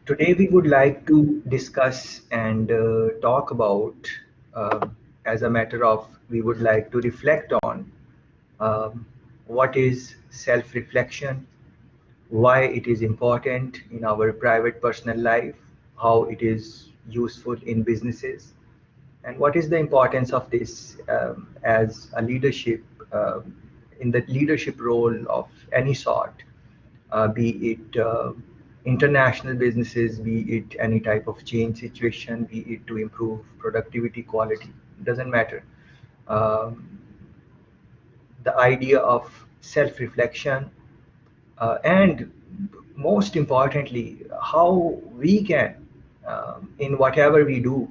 Today we would like to discuss and talk about, as a matter of, we would like to reflect on um, what is self-reflection, why it is important in our private personal life, how it is useful in businesses, and what is the importance of this as a leadership in the leadership role of any sort, be it international businesses, be it any type of change situation, be it to improve productivity quality, doesn't matter. Um, the idea of self-reflection, and most importantly, how we can, in whatever we do,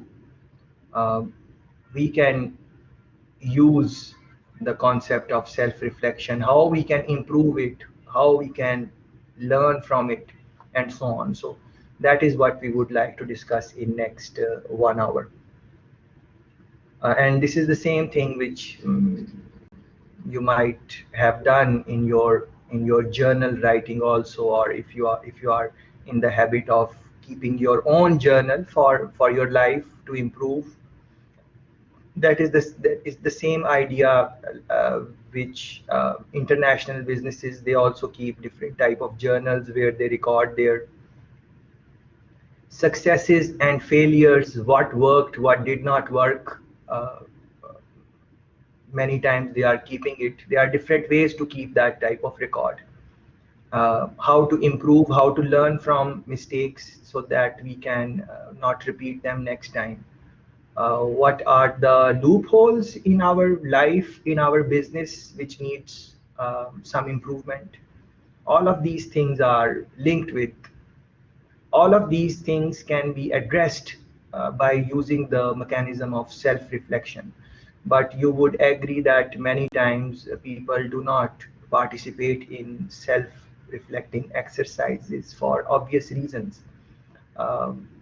um, we can use the concept of self-reflection, how we can improve it, how we can learn from it, and so on. So that is what we would like to discuss in next 1 hour. And this is the same thing which you might have done in your journal writing also, or if you are in the habit of keeping your own journal for your life to improve. That is the same idea, which international businesses, they also keep different type of journals where they record their successes and failures, what worked, what did not work. Many times they are keeping it. There are different ways to keep that type of record. How to improve, how to learn from mistakes so that we can not repeat them next time. What are the loopholes in our life, in our business, which needs some improvement. All of these things are linked with, all of these things can be addressed by using the mechanism of self-reflection. But you would agree that many times people do not participate in self-reflecting exercises for obvious reasons.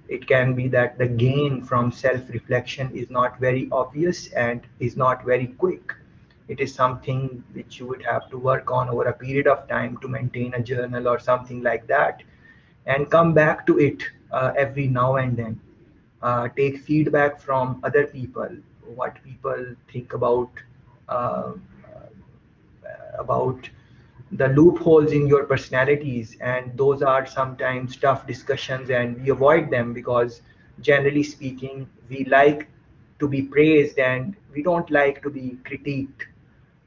It can be that the gain from self-reflection is not very obvious and is not very quick. It is something which you would have to work on over a period of time to maintain a journal or something like that, and come back to it every now and then. Take feedback from other people, what people think uh, about the loopholes in your personalities, and those are sometimes tough discussions and we avoid them because generally speaking we like to be praised and we don't like to be critiqued.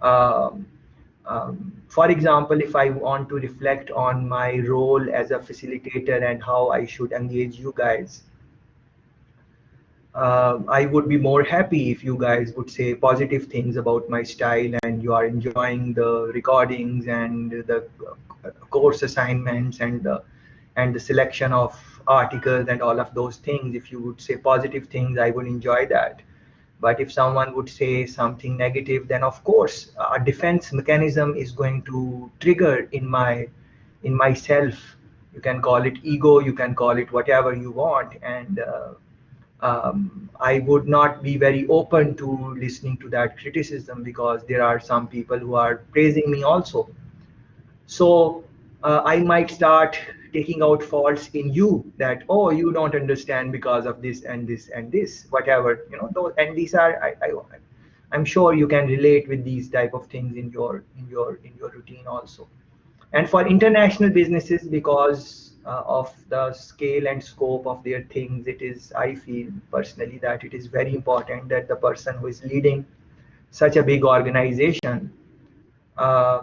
um, for example, if I want to reflect on my role as a facilitator and how I should engage you guys, I would be more happy if you guys would say positive things about my style and you are enjoying the recordings and the course assignments and the selection of articles and all of those things. If you would say positive things, I would enjoy that. But if someone would say something negative, then of course a defense mechanism is going to trigger in myself. You can call it ego, you can call it whatever you want, and I would not be very open to listening to that criticism because there are some people who are praising me also. So I might start taking out faults in you that, oh, you don't understand because of this and this and this, whatever, those, and these are, I'm sure you can relate with these type of things in your routine also. And for international businesses, because of the scale and scope of their things, it is, I feel personally that it is very important that the person who is leading such a big organization, uh,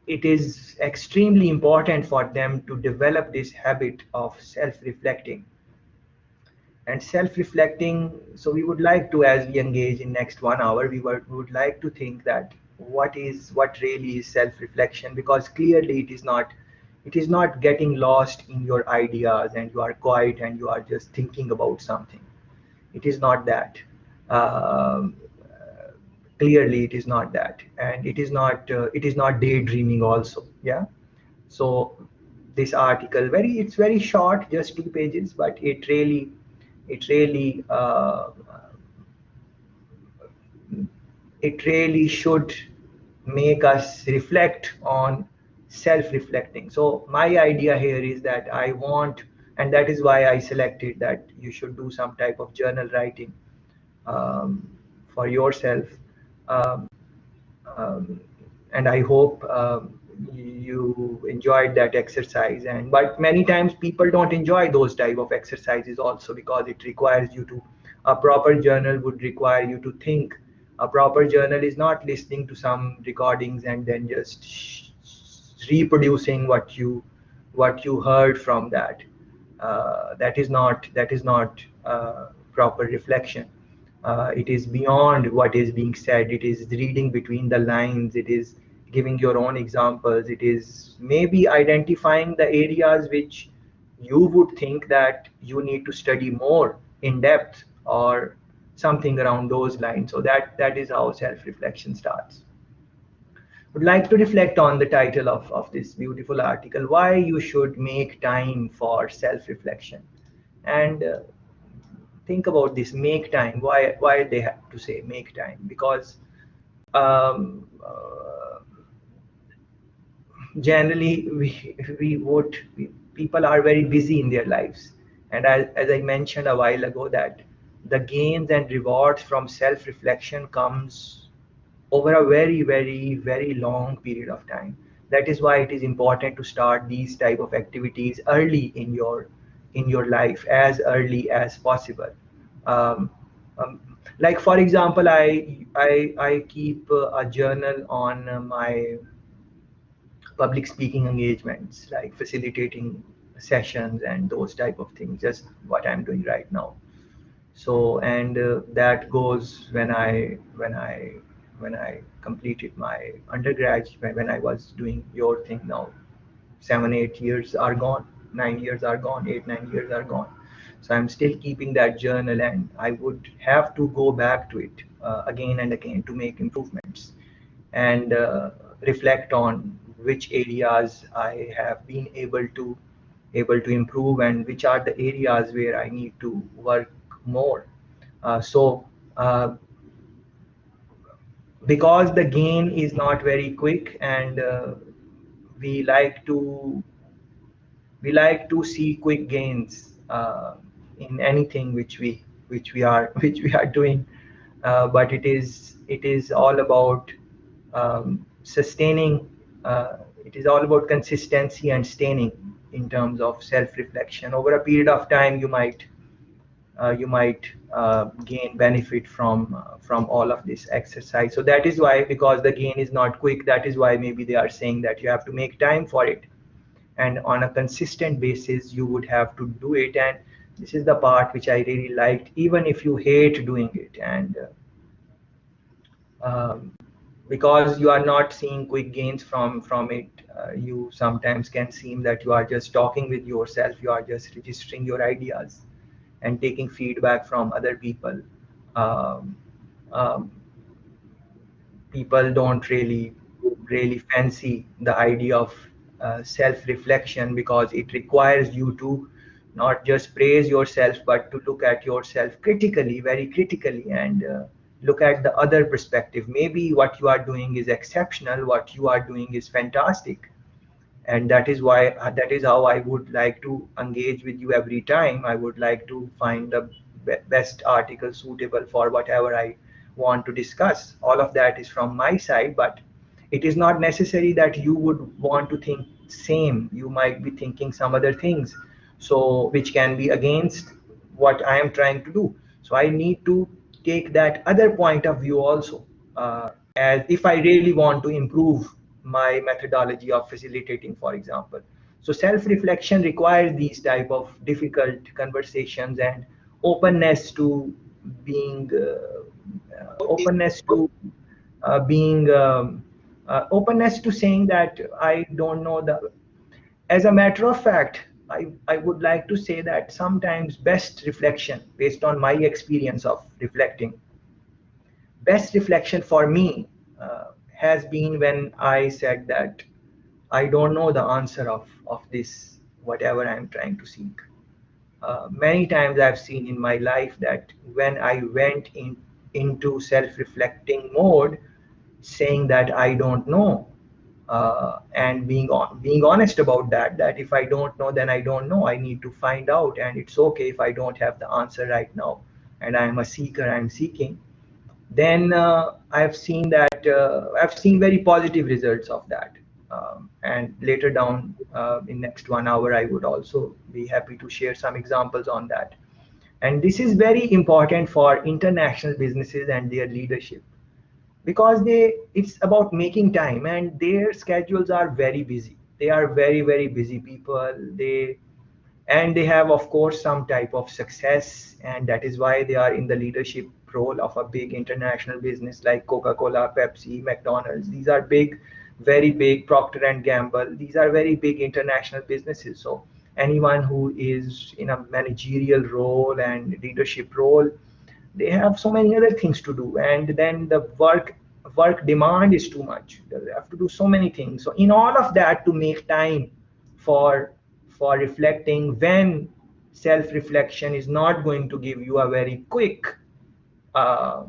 it is extremely important for them to develop this habit of self-reflecting and self-reflecting. So we would like to, as we engage in next 1 hour, we would like to think that what really is self-reflection, because clearly it is not getting lost in your ideas and you are quiet and you are just thinking about something. It is not that. um, Clearly it is not that, and it is not daydreaming also. Yeah. So this article, it's very short, just 2 pages, but it really should make us reflect on self-reflecting. So my idea here is that I want, and that is why I selected that you should do some type of journal writing um, for yourself. Um, um, and I hope you enjoyed that exercise. And but many times people don't enjoy those type of exercises also, because it requires you to, a proper journal would require you to think. A proper journal is not listening to some recordings and then just reproducing what you heard from that. That is not proper reflection. It is beyond what is being said. It is reading between the lines. It is giving your own examples. It is maybe identifying the areas which you would think that you need to study more in depth, or something around those lines. So that is how self-reflection starts. Would like to reflect on the title of this beautiful article, why you should make time for self-reflection. And think about this, make time. Why they have to say make time? Because um, uh, generally people are very busy in their lives, and as I mentioned a while ago, that the gains and rewards from self-reflection comes over a very, very, very long period of time. That is why it is important to start these type of activities early in your life, as early as possible. um, like for example, I keep a journal on my public speaking engagements, like facilitating sessions and those type of things, just what I'm doing right now. So, and that goes when I completed my undergrad, when I was doing your thing. Now 7 8 years are gone, 9 years are gone, 8 9 years are gone. So I'm still keeping that journal, and I would have to go back to it again and again to make improvements, and reflect on which areas I have been able to improve, and which are the areas where I need to work more. So because the gain is not very quick, and we like to we like to see quick gains in anything which we are doing, but it is all about sustaining. It is all about consistency and staying in terms of self-reflection over a period of time. You might gain benefit from all of this exercise. So that is why, because the gain is not quick, that is why maybe they are saying that you have to make time for it, and on a consistent basis you would have to do it. And this is the part which I really liked, even if you hate doing it. And because you are not seeing quick gains from it, you sometimes can seem that you are just talking with yourself, you are just registering your ideas and taking feedback from other people. um, um, People don't really fancy the idea of self-reflection, because it requires you to not just praise yourself, but to look at yourself critically, very critically, and look at the other perspective. Maybe what you are doing is exceptional, what you are doing is fantastic, and that is how I would like to engage with you every time. I would like to find the best article suitable for whatever I want to discuss. All of that is from my side, but it is not necessary that you would want to think same. You might be thinking some other things, so which can be against what I am trying to do. So I need to take that other point of view also, as if I really want to improve my methodology of facilitating, for example. So self-reflection requires these type of difficult conversations, and openness to being openness to being openness to saying that I don't know the. As a matter of fact, I would like to say that sometimes best reflection, based on my experience of reflecting, best reflection for me has been when I said that I don't know the answer of this, whatever I'm trying to seek. Many times I've seen in my life that when I went into self reflecting mode, saying that I don't know, and being honest about that, that if I don't know, then I don't know, I need to find out, and it's okay if I don't have the answer right now, and I am a seeker, I'm seeking. Then I've seen very positive results of that. And later down, in next 1 hour, I would also be happy to share some examples on that. And this is very important for international businesses and their leadership, because it's about making time, and their schedules are very busy. They are very, very busy people. They have, of course, some type of success, and that is why they are in the leadership role of a big international business like Coca-Cola, Pepsi, McDonald's. These are big, very big. Procter and Gamble, these are very big international businesses. So anyone who is in a managerial role and leadership role, they have so many other things to do, and then the work demand is too much. They have to do so many things. So in all of that, to make time for reflecting, when self reflection is not going to give you a very quick uh,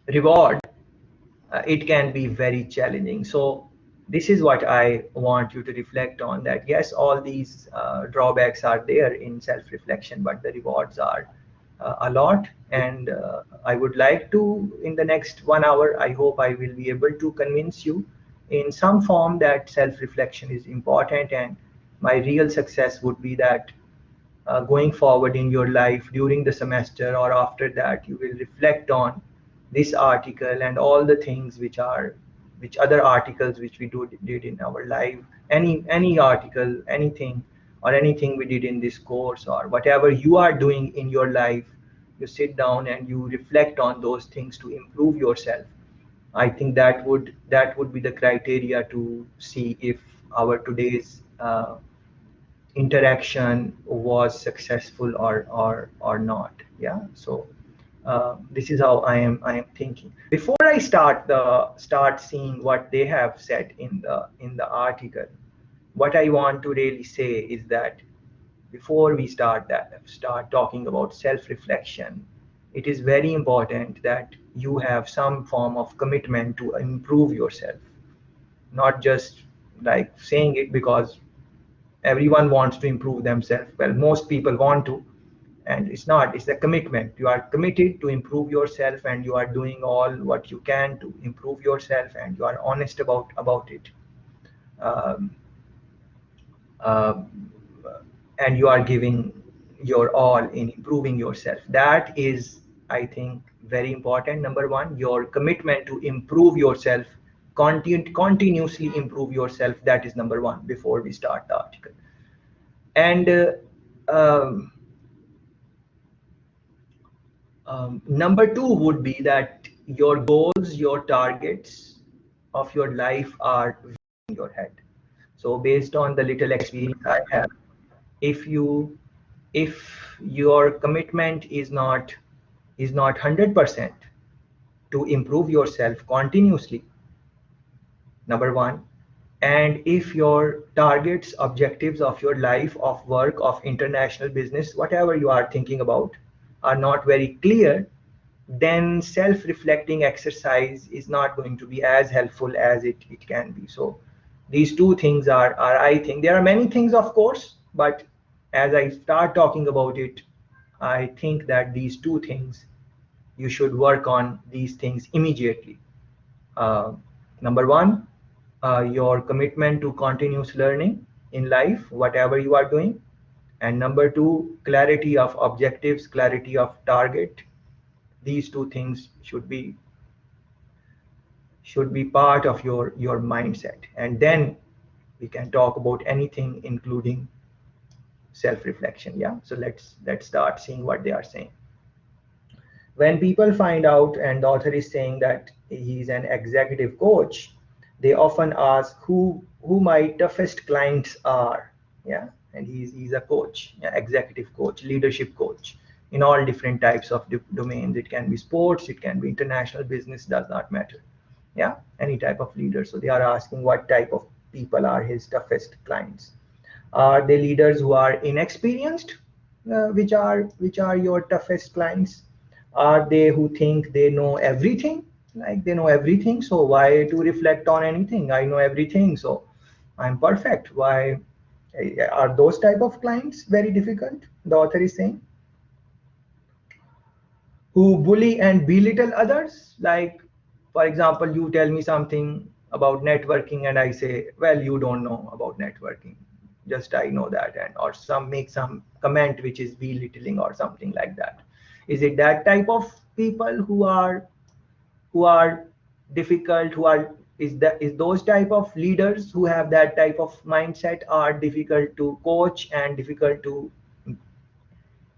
reward, it can be very challenging. So this is what I want you to reflect on, that yes, all these drawbacks are there in self reflection, but the rewards are a lot. And I would like to, in the next 1 hour, I hope I will be able to convince you in some form that self reflection is important. And my real success would be that going forward in your life during the semester or after that, you will reflect on this article and all the things which other articles which we did in our life, any article, anything, or anything we did in this course, or whatever you are doing in your life. You sit down and you reflect on those things to improve yourself. I think that would be the criteria to see if our today's interaction was successful or not. Yeah. So this is how I am thinking. Before I start seeing what they have said in the article, what I want to really say is that before we start talking about self reflection, it is very important that you have some form of commitment to improve yourself, not just like saying it because everyone wants to improve themselves. Well, most people want to, and it's a commitment. You are committed to improve yourself, and you are doing all what you can to improve yourself, and you are honest about it. um, um, and you are giving your all in improving yourself. That is, I think, very important. Number one, your commitment to improve yourself, continuously improve yourself. That is number one before we start the article. And um, number two would be that your goals, your targets of your life are in your head. So based on the little experience I have, if you if your commitment is not 100% to improve yourself continuously, number one, and if your targets, objectives of your life, of work, of international business, whatever you are thinking about, are not very clear, then self-reflecting exercise is not going to be as helpful as it can be. So these two things are, I think, there are many things, of course, but as I start talking about it, I think that these two things, you should work on these things immediately. uh, Number one, your commitment to continuous learning in life, whatever you are doing. And number two, clarity of objectives, clarity of target. These two things should be part of your mindset. And then we can talk about anything, including self-reflection. Yeah. So let's start seeing what they are saying. When people find out, and the author is saying that he's an executive coach, they often ask who my toughest clients are. Yeah. And he's a coach, yeah, executive coach, leadership coach, in all different types of domains. It can be sports, it can be international business, does not matter. Yeah, any type of leader. So they are asking what type of people are his toughest clients. Are they leaders who are inexperienced, which are your toughest clients? Are they who think they know everything? Like they know everything, so why to reflect on anything? I know everything, so I'm perfect. Why are those type of clients very difficult? The author is saying, who bully and belittle others. Like, for example, you tell me something about networking, and I say, well, you don't know about networking. Just I know that, and or some make some comment which is belittling or something like that. Is it that type of people who are difficult, who are is those type of leaders who have that type of mindset are difficult to coach and difficult to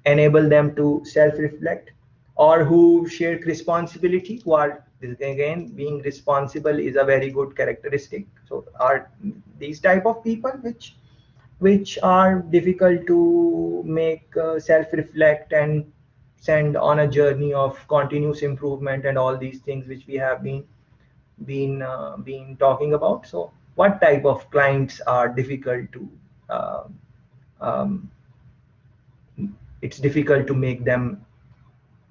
enable them to self-reflect, or who share responsibility, who are, again, being responsible is a very good characteristic. So are these type of people which are difficult to make self-reflect and send on a journey of continuous improvement and all these things which we have been talking about. So what type of clients are difficult to uh, um, it's difficult to make them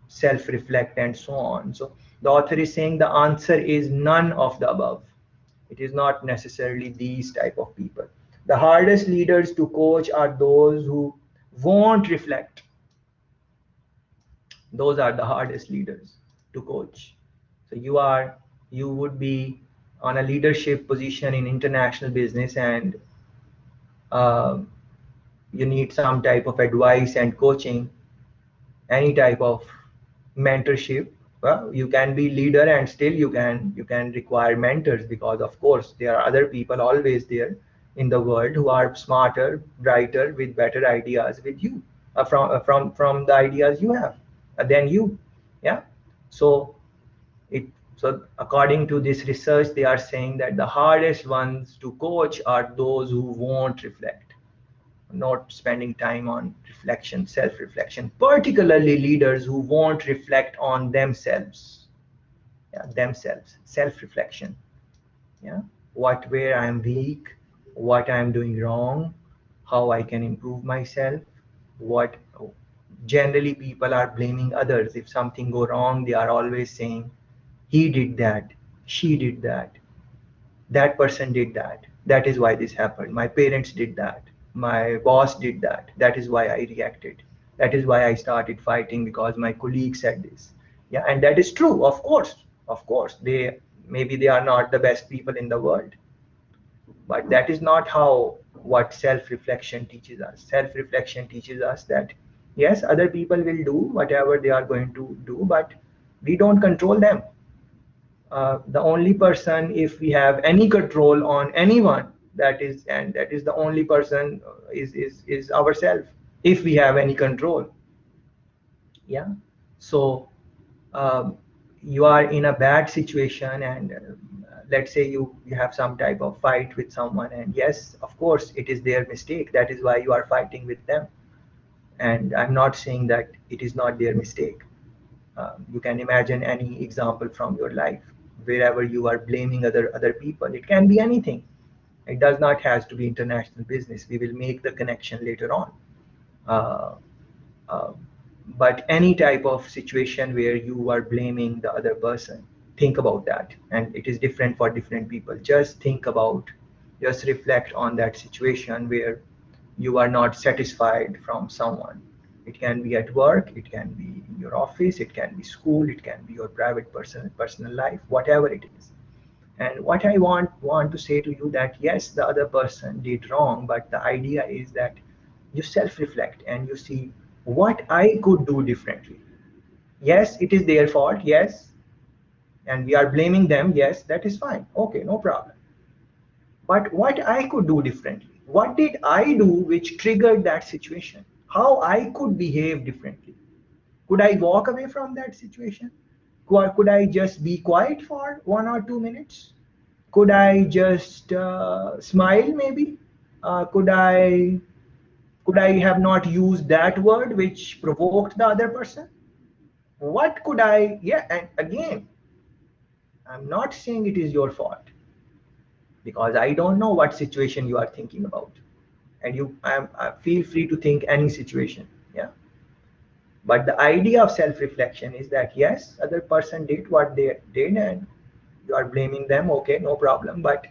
self reflect and so on. So the author is saying the answer is none of the above. It is not necessarily these type of people. The hardest leaders to coach are those who won't reflect. Those are the hardest leaders to coach. So you would be on a leadership position in international business, and um, you need some type of advice and coaching, any type of mentorship. Well, you can be leader and still you can require mentors, because of course there are other people always there in the world who are smarter, brighter, with better ideas with you, from the ideas you have, than you. Yeah. So it so according to this research, they are saying that the hardest ones to coach are those who won't reflect, not spending time on reflection, self-reflection, particularly leaders who won't reflect on themselves. Yeah, themselves, self-reflection. Yeah, where I am weak, what I am doing wrong, how I can improve myself. What generally people are blaming others. If something go wrong, they are always saying, he did that, she did that person did that. That is why this happened. My parents did that. My boss did that. That is why I reacted. That is why I started fighting, because my colleague said this. Yeah, and that is true. Of course, they are not the best people in the world, but that is not how what self-reflection teaches us. Self-reflection teaches us that yes, other people will do whatever they are going to do, but we don't control them. The only person, if we have any control on anyone, that is the only person, is ourselves, if we have any control. Yeah. So um, you are in a bad situation, and let's say you have some type of fight with someone, and yes, of course it is their mistake, that is why you are fighting with them. And I'm not saying that it is not their mistake. You can imagine any example from your life wherever you are blaming other people. It can be anything. It does not has to be international business. We will make the connection later on. Uh, uh, but any type of situation where you are blaming the other person, think about that. And it is different for different people. Just reflect on that situation where you are not satisfied from someone. It can be at work, it can be in your office, it can be school, it can be your private personal life, whatever it is. And what I want to say to you, that yes, the other person did wrong, but the idea is that you self-reflect and you see what I could do differently. Yes, it is their fault, yes, and we are blaming them, yes, that is fine. Okay, no problem. But what I could do differently? What did I do which triggered that situation? How I could behave differently? Could I walk away from that situation? Could I just be quiet for 1 or 2 minutes? Could I just smile maybe? Could I have not used that word which provoked the other person? What could I? Yeah, and again, I'm not saying it is your fault, because I don't know what situation you are thinking about, and I feel free to think any situation. Yeah. But the idea of self-reflection is that yes, other person did what they did and you are blaming them, okay, no problem. But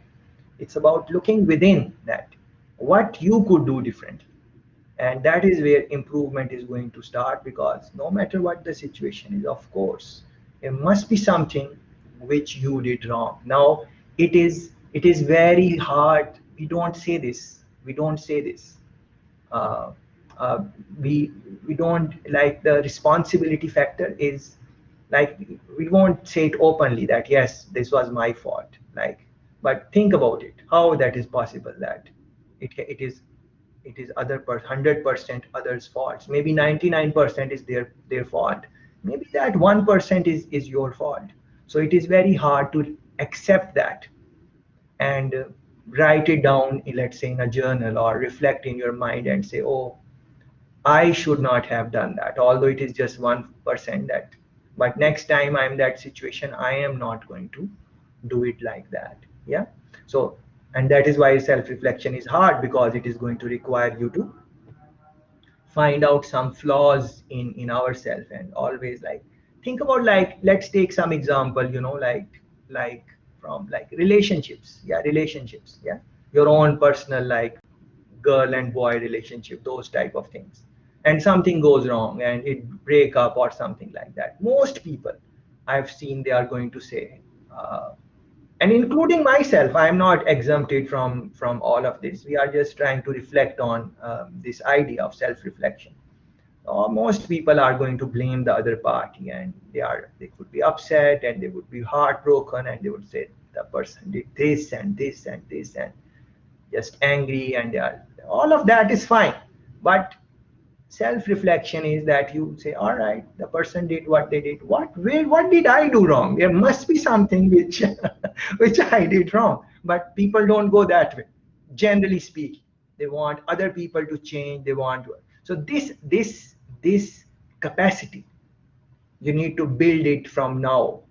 it's about looking within that, what you could do differently. And that is where improvement is going to start, because no matter what the situation is, of course, there must be something which you did wrong. Now, it is very hard. We don't say this uh, uh, we don't like, the responsibility factor is like, we won't say it openly that yes, this was my fault, like, but think about it, how that is possible, that it is other 100% others faults, maybe 99% is their fault, maybe that 1% is your fault. So it is very hard to accept that and write it down, let's say in a journal, or reflect in your mind and say, oh, I should not have done that, although it is just 1% that. But next time I'm in that situation, I am not going to do it like that. Yeah. So, and that is why self-reflection is hard, because it is going to require you to find out some flaws in ourselves, and always like think about, like, let's take some example, like from like relationships. Yeah, relationships. Yeah, your own personal, like, girl and boy relationship, those type of things, and something goes wrong and it break up or something like that. Most people I've seen, they are going to say, uh, and including myself, I am not exempted from all of this. We are just trying to reflect on this idea of self-reflection. Most people are going to blame the other party, and they could be upset and they would be heartbroken, and they would say the person did this and this and this, and just angry, and they are, all of that is fine. But self-reflection is that you say, all right, the person did what they did, what did I do wrong? There must be something which which I did wrong. But people don't go that way, generally speaking. They want other people to change, they want to, so this capacity, you need to build it from now,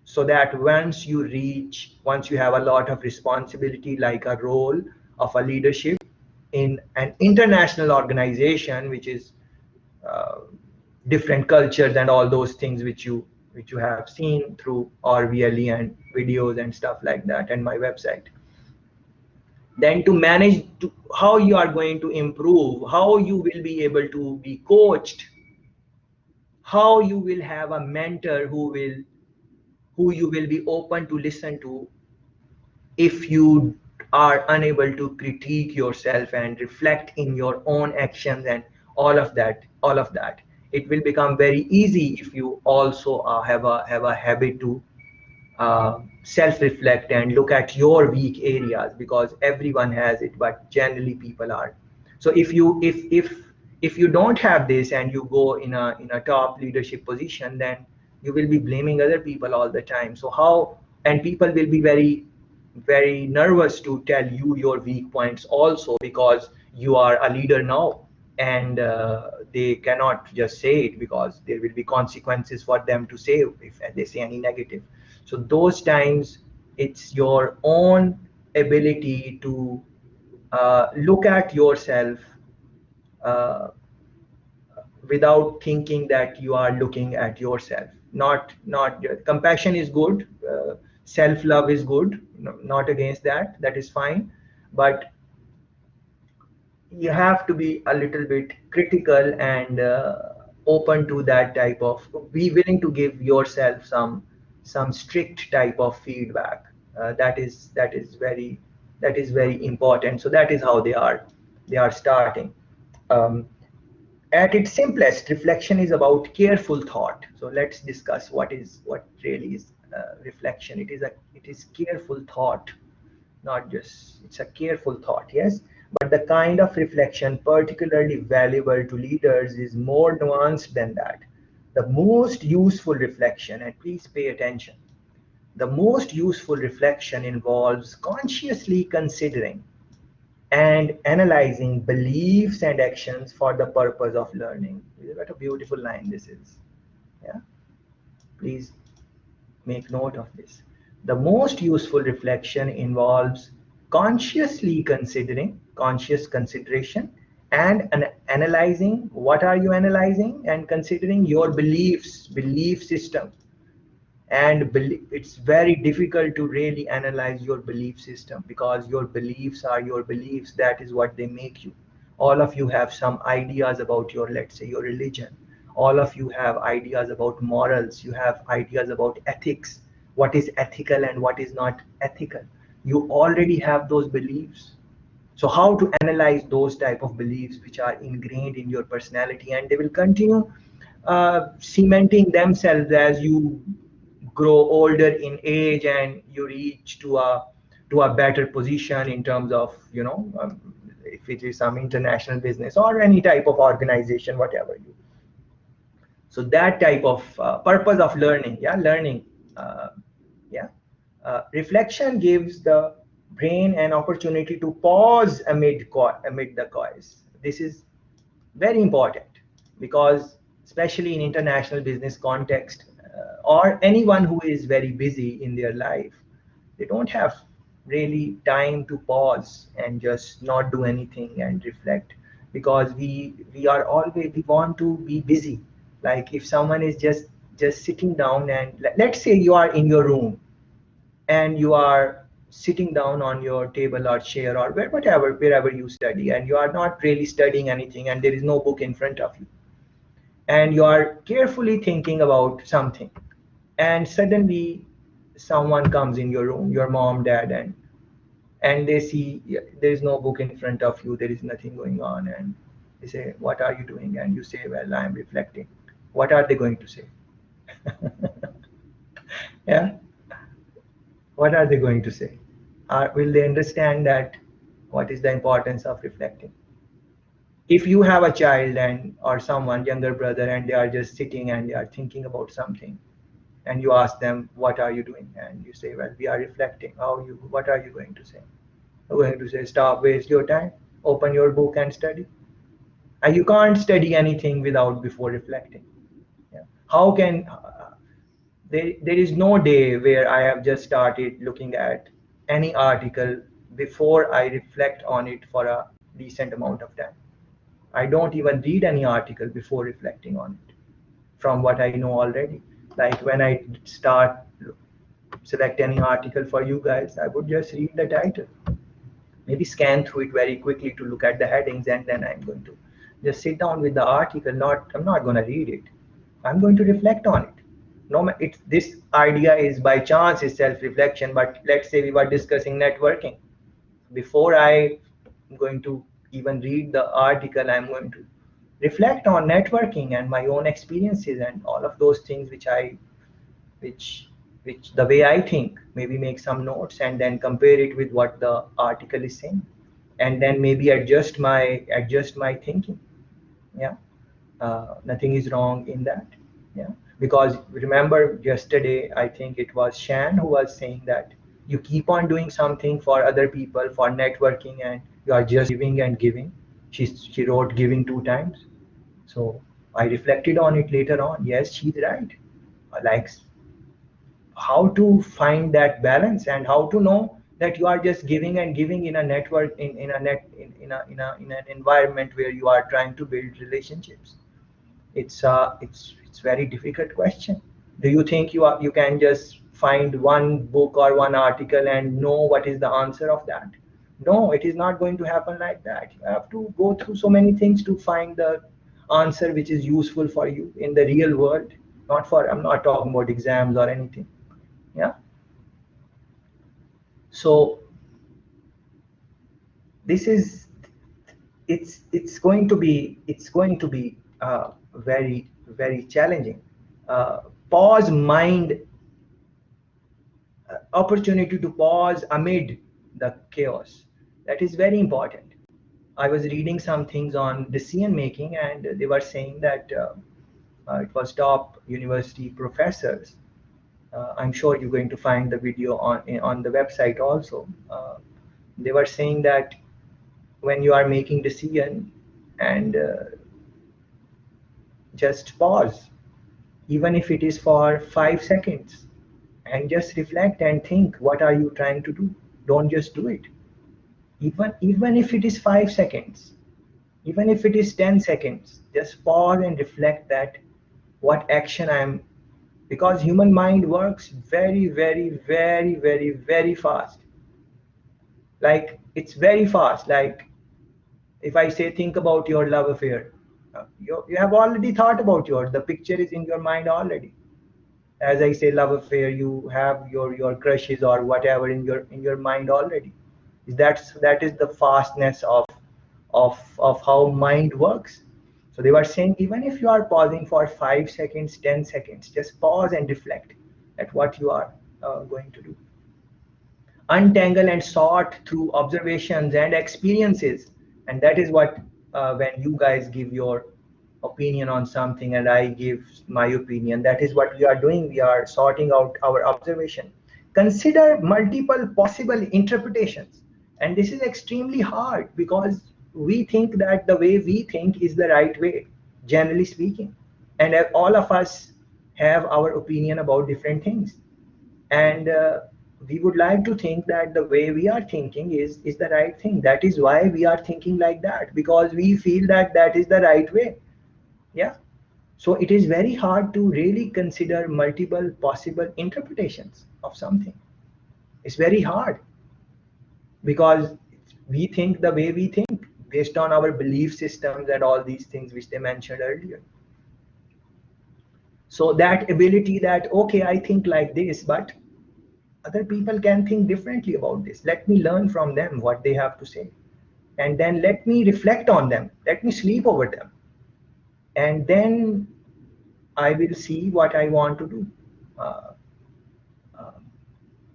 so that once you have a lot of responsibility, like a role of a leadership in an international organization, which is uh, different cultures and all those things which you have seen through RVLE and videos and stuff like that, and my website. Then to manage to how you are going to improve, how you will be able to be coached, how you will have a mentor who you will be open to listen to, if you are unable to critique yourself and reflect in your own actions and all of that, it will become very easy if you also have a habit to self reflect and look at your weak areas, because everyone has it, but generally people are. So if you don't have this and you go in a top leadership position, then you will be blaming other people all the time. So how, and people will be very nervous to tell you your weak points also, because you are a leader now, and they cannot just say it, because there will be consequences for them to say if they say any negative. So those times, it's your own ability to look at yourself uh, without thinking that you are looking at yourself. Not compassion is good, self love is good, not against that, that is fine. But you have to be a little bit critical and open to that type of, be willing to give yourself some strict type of feedback. That is very important. So that is how they are starting. um, at its simplest, reflection is about careful thought. So let's discuss what really is reflection. It is careful thought, not just, it's a careful thought, yes. But the kind of reflection particularly valuable to leaders is more nuanced than that. The most useful reflection, and please pay attention, the most useful reflection involves consciously considering and analyzing beliefs and actions for the purpose of learning. What a beautiful line this is. Yeah, please make note of this. The most useful reflection involves conscious consideration and analyzing. What are you analyzing? And considering your belief system. And it's very difficult to really analyze your belief system, because your beliefs are your beliefs. That is what they make you. All of you have some ideas about your, let's say, your religion. All of you have ideas about morals. You have ideas about ethics, what is ethical and what is not ethical. You already have those beliefs. So how to analyze those type of beliefs which are ingrained in your personality, and they will continue cementing themselves as you grow older in age and you reach to a better position in terms of, if it is some international business or any type of organization, whatever you. So that type of purpose of learning, uh, yeah reflection gives the brain an opportunity to pause amid the chaos. This is very important, because especially in international business context, or anyone who is very busy in their life, they don't have really time to pause and just not do anything and reflect, because we are always, we want to be busy. Like if someone is just sitting down, and let's say you are in your room and you are sitting down on your table or chair or whatever, wherever you study, and you are not really studying anything, and there is no book in front of you, and you are carefully thinking about something, and suddenly someone comes in your room, your mom, dad, and they see, yeah, there is no book in front of you, there is nothing going on, and they say, what are you doing? And you say, well, I am reflecting. What are they going to say? Yeah, what are they going to say? Will they understand that what is the importance of reflecting? If you have a child and or someone younger brother, and they are just sitting and they are thinking about something, and you ask them, what are you doing? And you say, well, we are reflecting. What are you going to say? You're going to say, stop, waste your time, open your book and study. And you can't study anything without before reflecting. Yeah. How can there is no day where I have just started looking at any article before I reflect on it for a decent amount of time. I don't even read any article before reflecting on it from what I know already. Like when I start select any article for you guys, I would just read the title, maybe scan through it very quickly to look at the headings, and then I'm going to just sit down with the article. I'm not going to read it. I'm going to reflect on it. No, it's this idea is by chance is self-reflection. But let's say we were discussing networking. Before I'm going to even read the article, I'm going to reflect on networking and my own experiences and all of those things which which the way I think, maybe make some notes and then compare it with what the article is saying, and then maybe adjust my thinking. Yeah, nothing is wrong in that. Yeah, because remember yesterday, I think it was Shan who was saying that you keep on doing something for other people for networking, and you are just giving and giving. She wrote giving 2 times. So I reflected on it later on. Yes, she's right. Like how to find that balance, and how to know that you are just giving and giving in a network, in a net in an environment where you are trying to build relationships. It's very difficult question. Do you think you can just find one book or one article and know what is the answer of that? No, it is not going to happen like that. You have to go through so many things to find the answer which is useful for you in the real world. Not for, I'm not talking about exams or anything. Yeah. So this is, it's going to be very challenging. Pause mind, opportunity to pause amid the chaos. That is very important. I was reading some things on decision making, and they were saying that it was top university professors. I'm sure you're going to find the video on the website also. They were saying that when you are making decision, and just pause, even if it is for 5 seconds, and just reflect and think, what are you trying to do? Don't just do it. Even if it is 5 seconds, even if it is 10 seconds, just pause and reflect that what action I'm, because human mind works very, very, very, very, very fast. Like it's very fast. Like if I say, think about your love affair, you have already thought about yours. The picture is in your mind already. As I say, love affair, you have your crushes or whatever in your mind already. That is the fastness of how mind works. So they were saying, even if you are pausing for 5 seconds, 10 seconds, just pause and reflect at what you are going to do. Untangle and sort through observations and experiences. And that is what, when you guys give your opinion on something and I give my opinion, that is what we are doing. We are sorting out our observation. Consider multiple possible interpretations. And this is extremely hard because we think that the way we think is the right way, generally speaking. And all of us have our opinion about different things. And we would like to think that the way we are thinking is the right thing. That is why we are thinking like that, because we feel that that is the right way. Yeah. So it is very hard to really consider multiple possible interpretations of something. It's very hard because we think the way we think based on our belief systems and all these things which they mentioned earlier. So that ability that, okay, I think like this, but other people can think differently about this. Let me learn from them what they have to say. And then let me reflect on them. Let me sleep over them. And then I will see what I want to do. Uh, uh,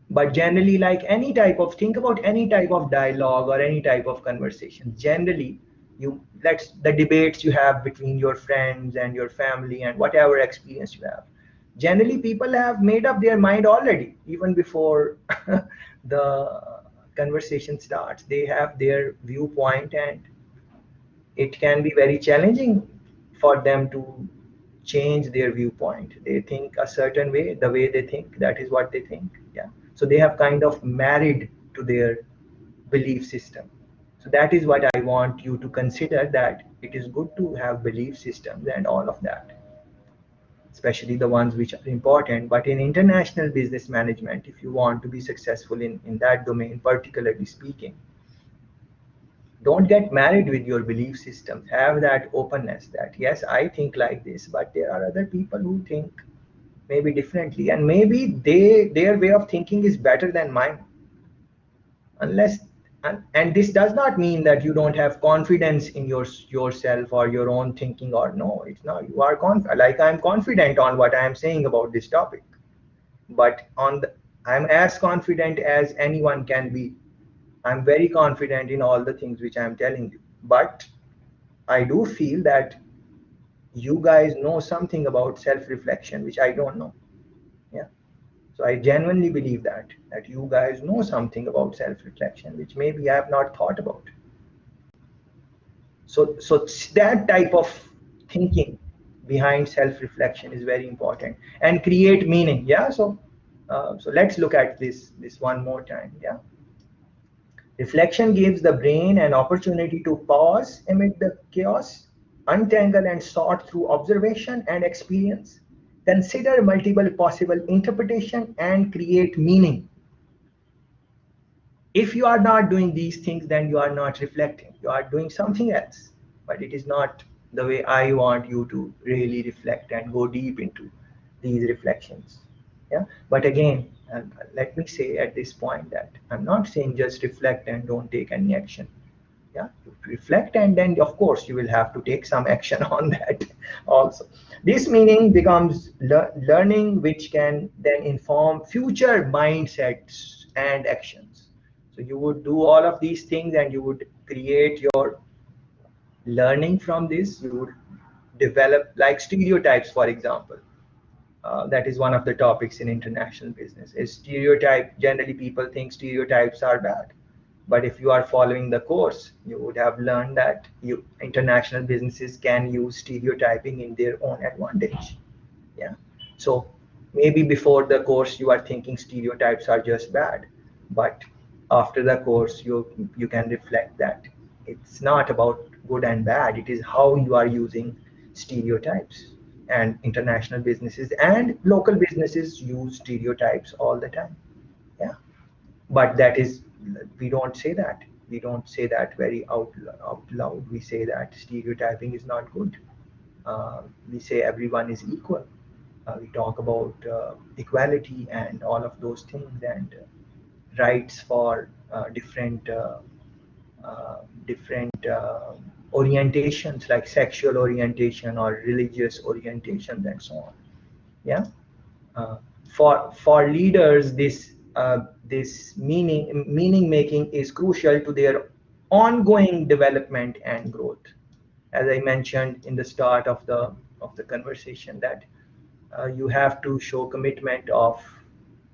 but generally, like any type of, think about any type of dialogue or any type of conversation. Generally, let's the debates you have between your friends and your family and whatever experience you have. Generally, people have made up their mind already, even before the conversation starts. They have their viewpoint, and it can be very challenging for them to change their viewpoint. They think a certain way, the way they think, that is what they think. Yeah. So they have kind of married to their belief system. So that is what I want you to consider, that it is good to have belief systems and all of that, especially the ones which are important. But in international business management, if you want to be successful in that domain, particularly speaking, don't get married with your belief systems. Have that openness that, yes, I think like this, but there are other people who think maybe differently, and maybe their way of thinking is better than mine. Unless, and this does not mean that you don't have confidence in yourself or your own thinking, or no, it's not. You are like I'm confident on what I am saying about this topic, but I'm as confident as anyone can be. I'm very confident in all the things which I'm telling you, but I do feel that you guys know something about self-reflection which I don't know. Yeah. So I genuinely believe that you guys know something about self-reflection which maybe I have not thought about. So that type of thinking behind self-reflection is very important and create meaning. Yeah. So let's look at this one more time. Yeah. Reflection gives the brain an opportunity to pause amid the chaos, untangle and sort through observation and experience, consider multiple possible interpretation and create meaning. If you are not doing these things, then you are not reflecting. You are doing something else, but it is not the way I want you to really reflect and go deep into these reflections. Yeah. But again, let me say at this point that I'm not saying just reflect and don't take any action. Yeah, you reflect and then of course you will have to take some action on that also. This meaning becomes learning, which can then inform future mindsets and actions. So you would do all of these things and you would create your learning from this. You would develop like stereotypes, for example. That is one of the topics in international business. Is stereotype, generally people think stereotypes are bad, but if you are following the course, you would have learned that international businesses can use stereotyping in their own advantage. Yeah. So maybe before the course you are thinking stereotypes are just bad, but after the course you can reflect that it's not about good and bad. It is how you are using stereotypes. And international businesses and local businesses use stereotypes all the time. Yeah, but that is, we don't say that. We don't say that very out loud. We say that stereotyping is not good. We say everyone is equal. We talk about equality and all of those things, and rights for different orientations, like sexual orientation or religious orientations and so on. Yeah. uh, for leaders, this meaning making is crucial to their ongoing development and growth. As I mentioned in the start of the conversation, that you have to show commitment of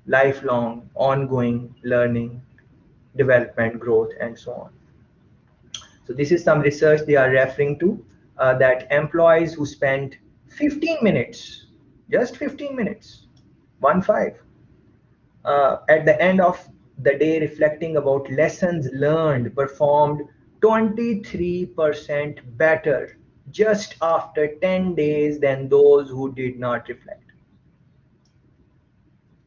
lifelong ongoing learning, development, growth, and so on. So this is some research they are referring to, that employees who spend 15 minutes, just 15 minutes, 1 5, at the end of the day reflecting about lessons learned performed 23% better just after 10 days than those who did not reflect.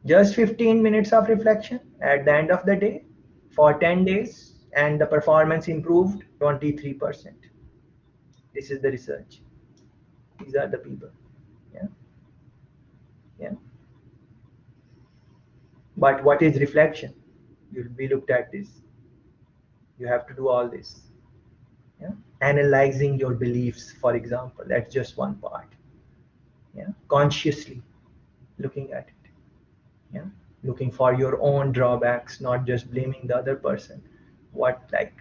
Just 15 minutes of reflection at the end of the day for 10 days, and the performance improved 23%. This is the research. These are the people. Yeah. Yeah. But what is reflection? We looked at this. You have to do all this. Yeah. Analyzing your beliefs, for example, that's just one part. Yeah. Consciously looking at it. Yeah. Looking for your own drawbacks, not just blaming the other person. What, like,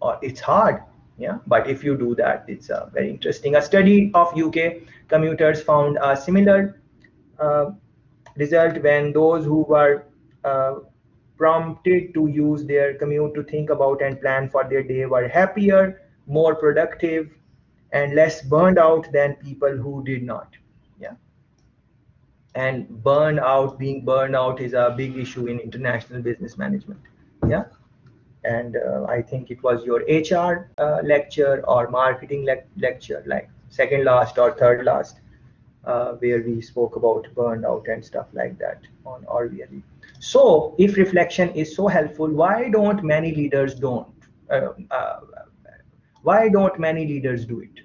or it's hard. Yeah. But if you do that, it's very interesting. A study of UK commuters found a similar uh, result when those who were uh, prompted to use their commute to think about and plan for their day were happier, more productive, and less burned out than people who did not. Yeah. And being burned out is a big issue in international business management. Yeah. And I think it was your HR lecture or marketing lecture, like second last or third last, where we spoke about burnout and stuff like that on RVLE. So, if reflection is so helpful, why don't many leaders don't? Uh, uh, why don't many leaders do it?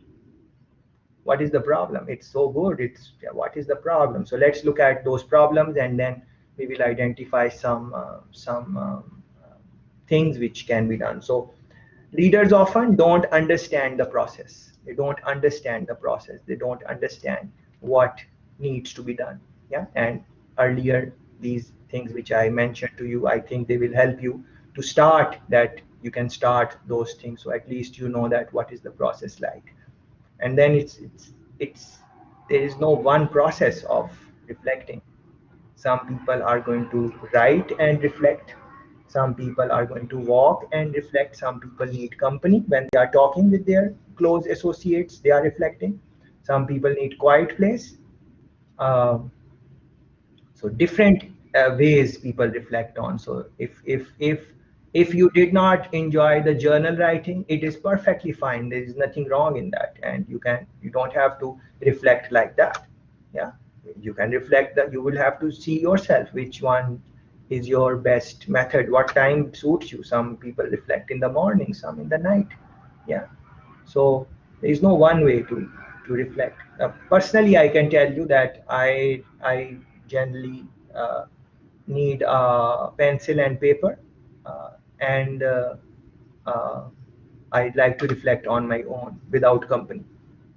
What is the problem? It's so good. It's, yeah, what is the problem? So let's look at those problems, and then we will identify some things which can be done. So leaders often don't understand the process. They don't understand the process. They don't understand what needs to be done. Yeah. And earlier, these things which I mentioned to you, I think they will help you to start that. You can start those things, so at least you know that what is the process like. And then it's there is no one process of reflecting. Some people are going to write and reflect. Some people are going to walk and reflect. Some people need company when they are talking with their close associates, they are reflecting. Some people need quiet place. um, so different ways people reflect on. So if you did not enjoy the journal writing, it is perfectly fine. There is nothing wrong in that, and you don't have to reflect like that. Yeah. You can reflect that. You will have to see yourself which one is your best method, what time suits you. Some people reflect in the morning, some in the night. Yeah. So there is no one way to reflect. Personally, I can tell you that I generally need a pencil and paper, and uh, I like to reflect on my own without company.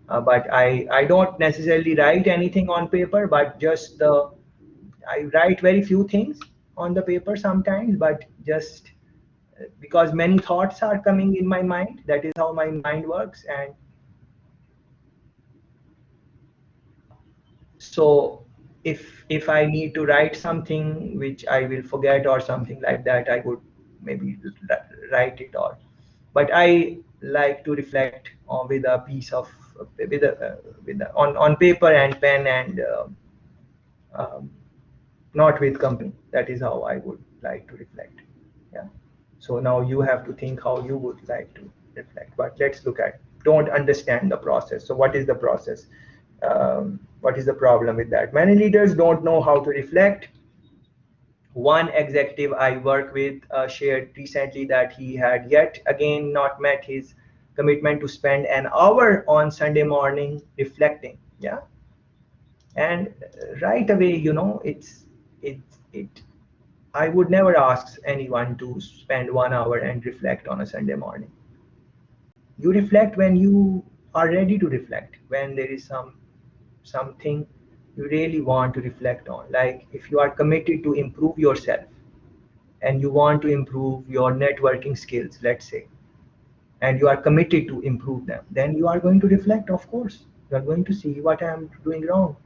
But I don't necessarily write anything on paper, but just I write very few things on the paper sometimes, but just because many thoughts are coming in my mind. That is how my mind works. And so if I need to write something which I will forget or something like that, I would maybe write it. Or but I like to reflect with a piece of on paper and pen, and um, not with company. That is how I would like to reflect. Yeah. So now you have to think how you would like to reflect. But let's look at. don't understand the process. So what is the process? What is the problem with that? Many leaders don't know how to reflect. One executive I work with shared recently that he had yet again not met his commitment to spend an hour on Sunday morning reflecting. Yeah, and right away, it. I would never ask anyone to spend 1 hour and reflect on a Sunday morning. You reflect when you are ready to reflect, when there is something you really want to reflect on. Like if you are committed to improve yourself and you want to improve your networking skills, let's say, and you are committed to improve them, then you are going to reflect, of course. You are going to see what I am doing wrong.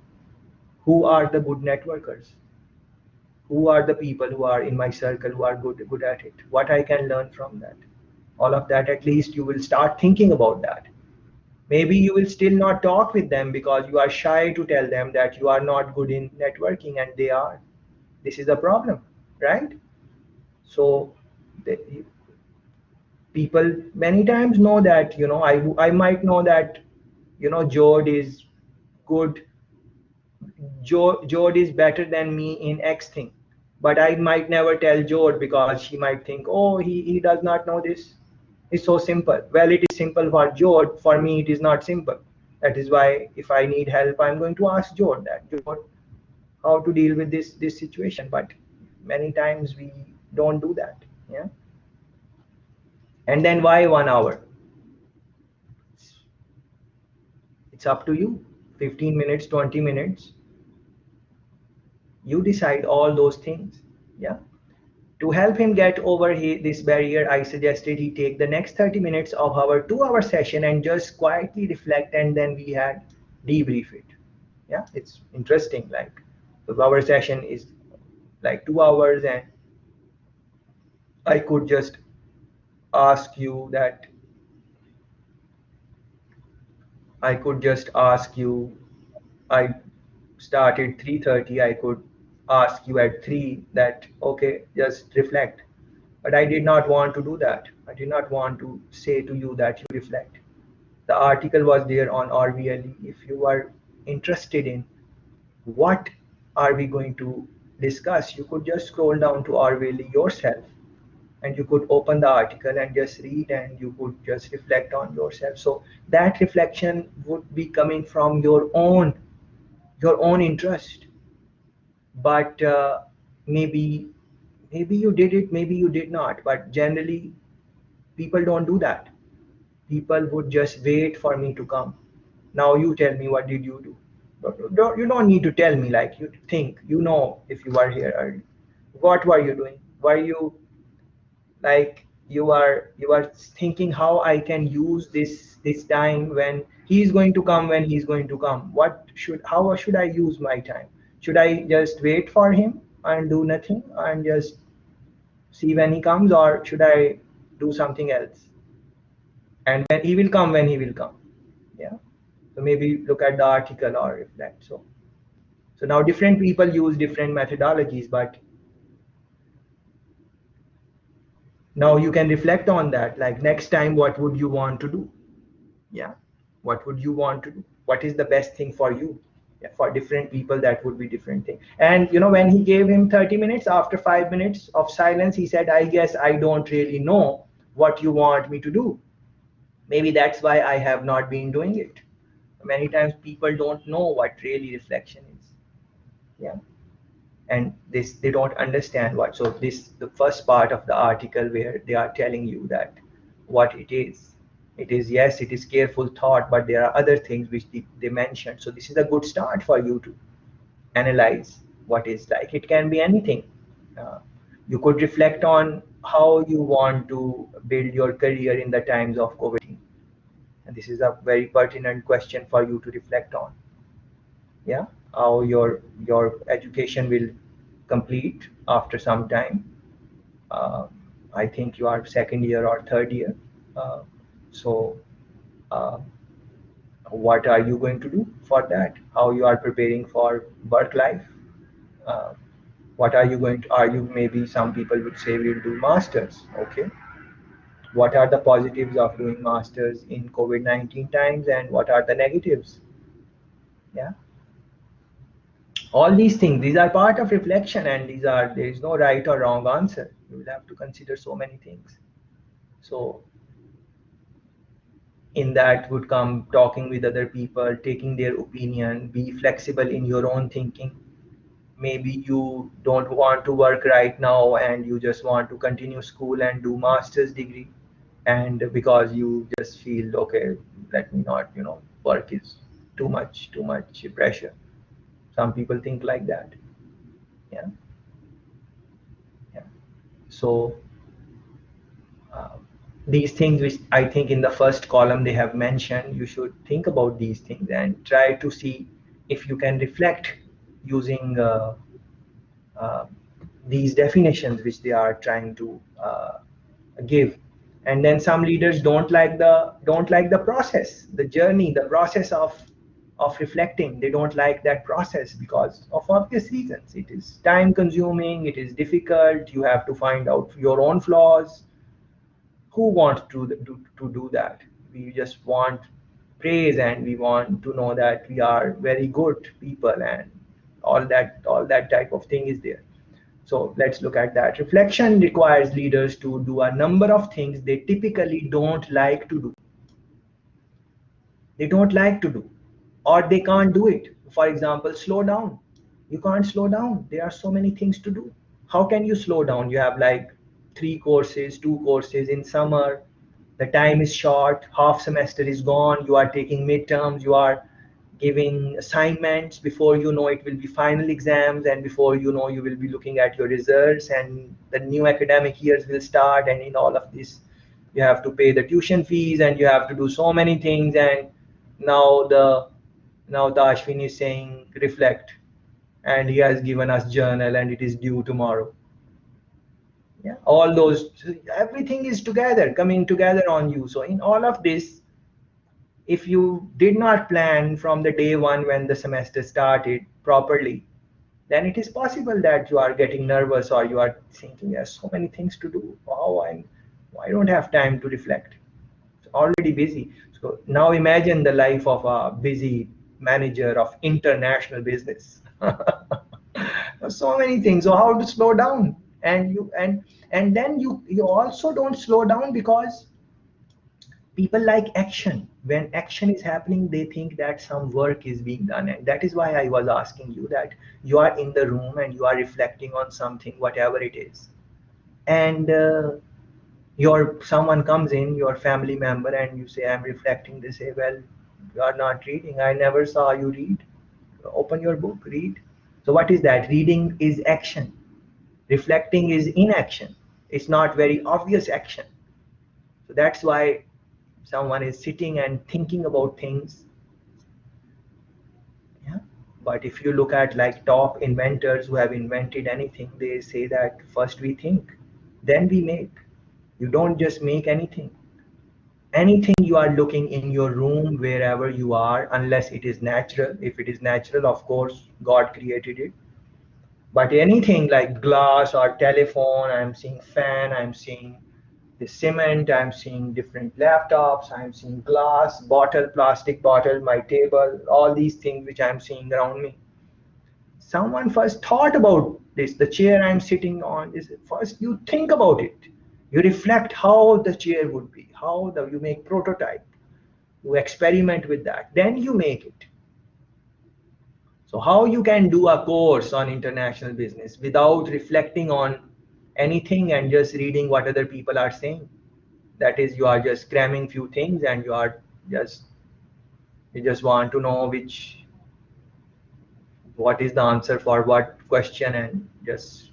Who are the good networkers? Who are the people who are in my circle who are good at it? What I can learn from that? All of that, at least you will start thinking about that. Maybe you will still not talk with them because you are shy to tell them that you are not good in networking and they are. This is a problem, right? So the, people many times know that, I might know that, Jord is good. Jord is better than me in X thing, but I might never tell Jord because she might think, oh, he does not know this. It's so simple. Well, it is simple for Jord. For me, it is not simple. That is why if I need help, I'm going to ask Jord that, Jord, how to deal with this situation. But many times we don't do that. Yeah. And then why 1 hour? It's up to you. 15 minutes, 20 minutes. You decide all those things. Yeah. To help him get over this barrier, I suggested he take the next 30 minutes of our 2 hour session and just quietly reflect, and then we had debrief it. Yeah, it's interesting. Like our session is like 2 hours, and I could just ask you that. I could just ask you. I started 3:30. I could ask you at 3 that okay, just reflect. But I did not want to do that. I did not want to say to you that you reflect. The article was there on RVLE. If you are interested in what are we going to discuss, you could just scroll down to RVLE yourself and you could open the article and just read and you could just reflect on yourself. So that reflection would be coming from your own interest. But maybe you did it, maybe you did not. But generally, people don't do that. People would just wait for me to come. Now you tell me, what did you do? You don't need to tell me. Like you think, if you were here early. What were you doing? Were you like you are thinking how I can use this time when he's going to come, when he's going to come? How should I use my time? Should I just wait for him and do nothing and just see when he comes, or should I do something else? And when he will come, when he will come. Yeah. So maybe look at the article or reflect. So now different people use different methodologies, but now you can reflect on that. Like next time, what would you want to do? Yeah. What would you want to do? What is the best thing for you? Yeah, for different people, that would be different thing. And when he gave him 30 minutes, after 5 minutes of silence, he said, I guess I don't really know what you want me to do. Maybe that's why I have not been doing it. Many times people don't know what really reflection is. Yeah. And they don't understand what. So this the first part of the article where they are telling you that what it is. It is, yes, it is careful thought, but there are other things which they mentioned. So this is a good start for you to analyze what is like. It can be anything. uh, you could reflect on how you want to build your career in the times of COVID, and this is a very pertinent question for you to reflect on. Yeah, how your education will complete after some time. uh, I think you are second year or third year. So uh, what are you going to do for that? How you are preparing for work life? uh, what are you going to, are you, maybe some people would say we'll do masters. Okay, What are the positives of doing masters in COVID-19 times, and what are the negatives? Yeah, all these things, these are part of reflection, and there is no right or wrong answer. You will have to consider so many things. So in that would come talking with other people, taking their opinion, be flexible in your own thinking. Maybe you don't want to work right now and you just want to continue school and do master's degree, and because you just feel, okay, let me not, work is too much pressure. Some people think like that. Yeah, yeah. So uh, these things which I think in the first column they have mentioned, you should think about these things and try to see if you can reflect using uh, these definitions which they are trying to give. And then some leaders don't like the process, the journey, the process of reflecting. They don't like that process because of obvious reasons. It is time consuming, it is difficult, you have to find out your own flaws. Who wants to do that? We just want praise, and we want to know that we are very good people, and all that type of thing is there. So let's look at that. Reflection requires leaders to do a number of things they typically don't like to do. They don't like to do, or they can't do it. For example, slow down. You can't slow down. There are so many things to do. How can you slow down? You have like three courses, two courses in summer. The time is short. Half semester is gone. You are taking midterms. You are giving assignments. Before you know, it will be final exams, and before you know, you will be looking at your results, and the new academic years will start. And in all of this, you have to pay the tuition fees, and you have to do so many things. And now the Ashwin is saying reflect, and he has given us journal, and it is due tomorrow. Yeah, all those, everything is together, coming together on you. So in all of this, if you did not plan from the day one when the semester started properly, then it is possible that you are getting nervous, or you are thinking, there's so many things to do. Oh, I don't have time to reflect. It's already busy. So now imagine the life of a busy manager of international business. So many things. So how to slow down? And then you also don't slow down because people like action. When action is happening, they think that some work is being done, and that is why I was asking you that you are in the room and you are reflecting on something, whatever it is, and your someone comes in, your family member, and you say, I'm reflecting. They say, well, you are not reading. I never saw you read. Open your book, read. So what is that? Reading is action. Reflecting is inaction. It's not very obvious action. So that's why someone is sitting and thinking about things. Yeah. But if you look at like top inventors who have invented anything, they say that first we think, then we make. You don't just make anything. Anything you are looking in your room, wherever you are, unless it is natural. If it is natural, of course, God created it. But anything like glass or telephone, I'm seeing fan, I'm seeing the cement, I'm seeing different laptops, I'm seeing glass, bottle, plastic bottle, my table, all these things which I'm seeing around me. Someone first thought about this. The chair I'm sitting on is first you think about it. You reflect how the chair would be, you make prototype, you experiment with that, then you make it. So how you can do a course on international business without reflecting on anything and just reading what other people are saying? That is, you are just cramming few things, and just you just want to know what is the answer for what question, and just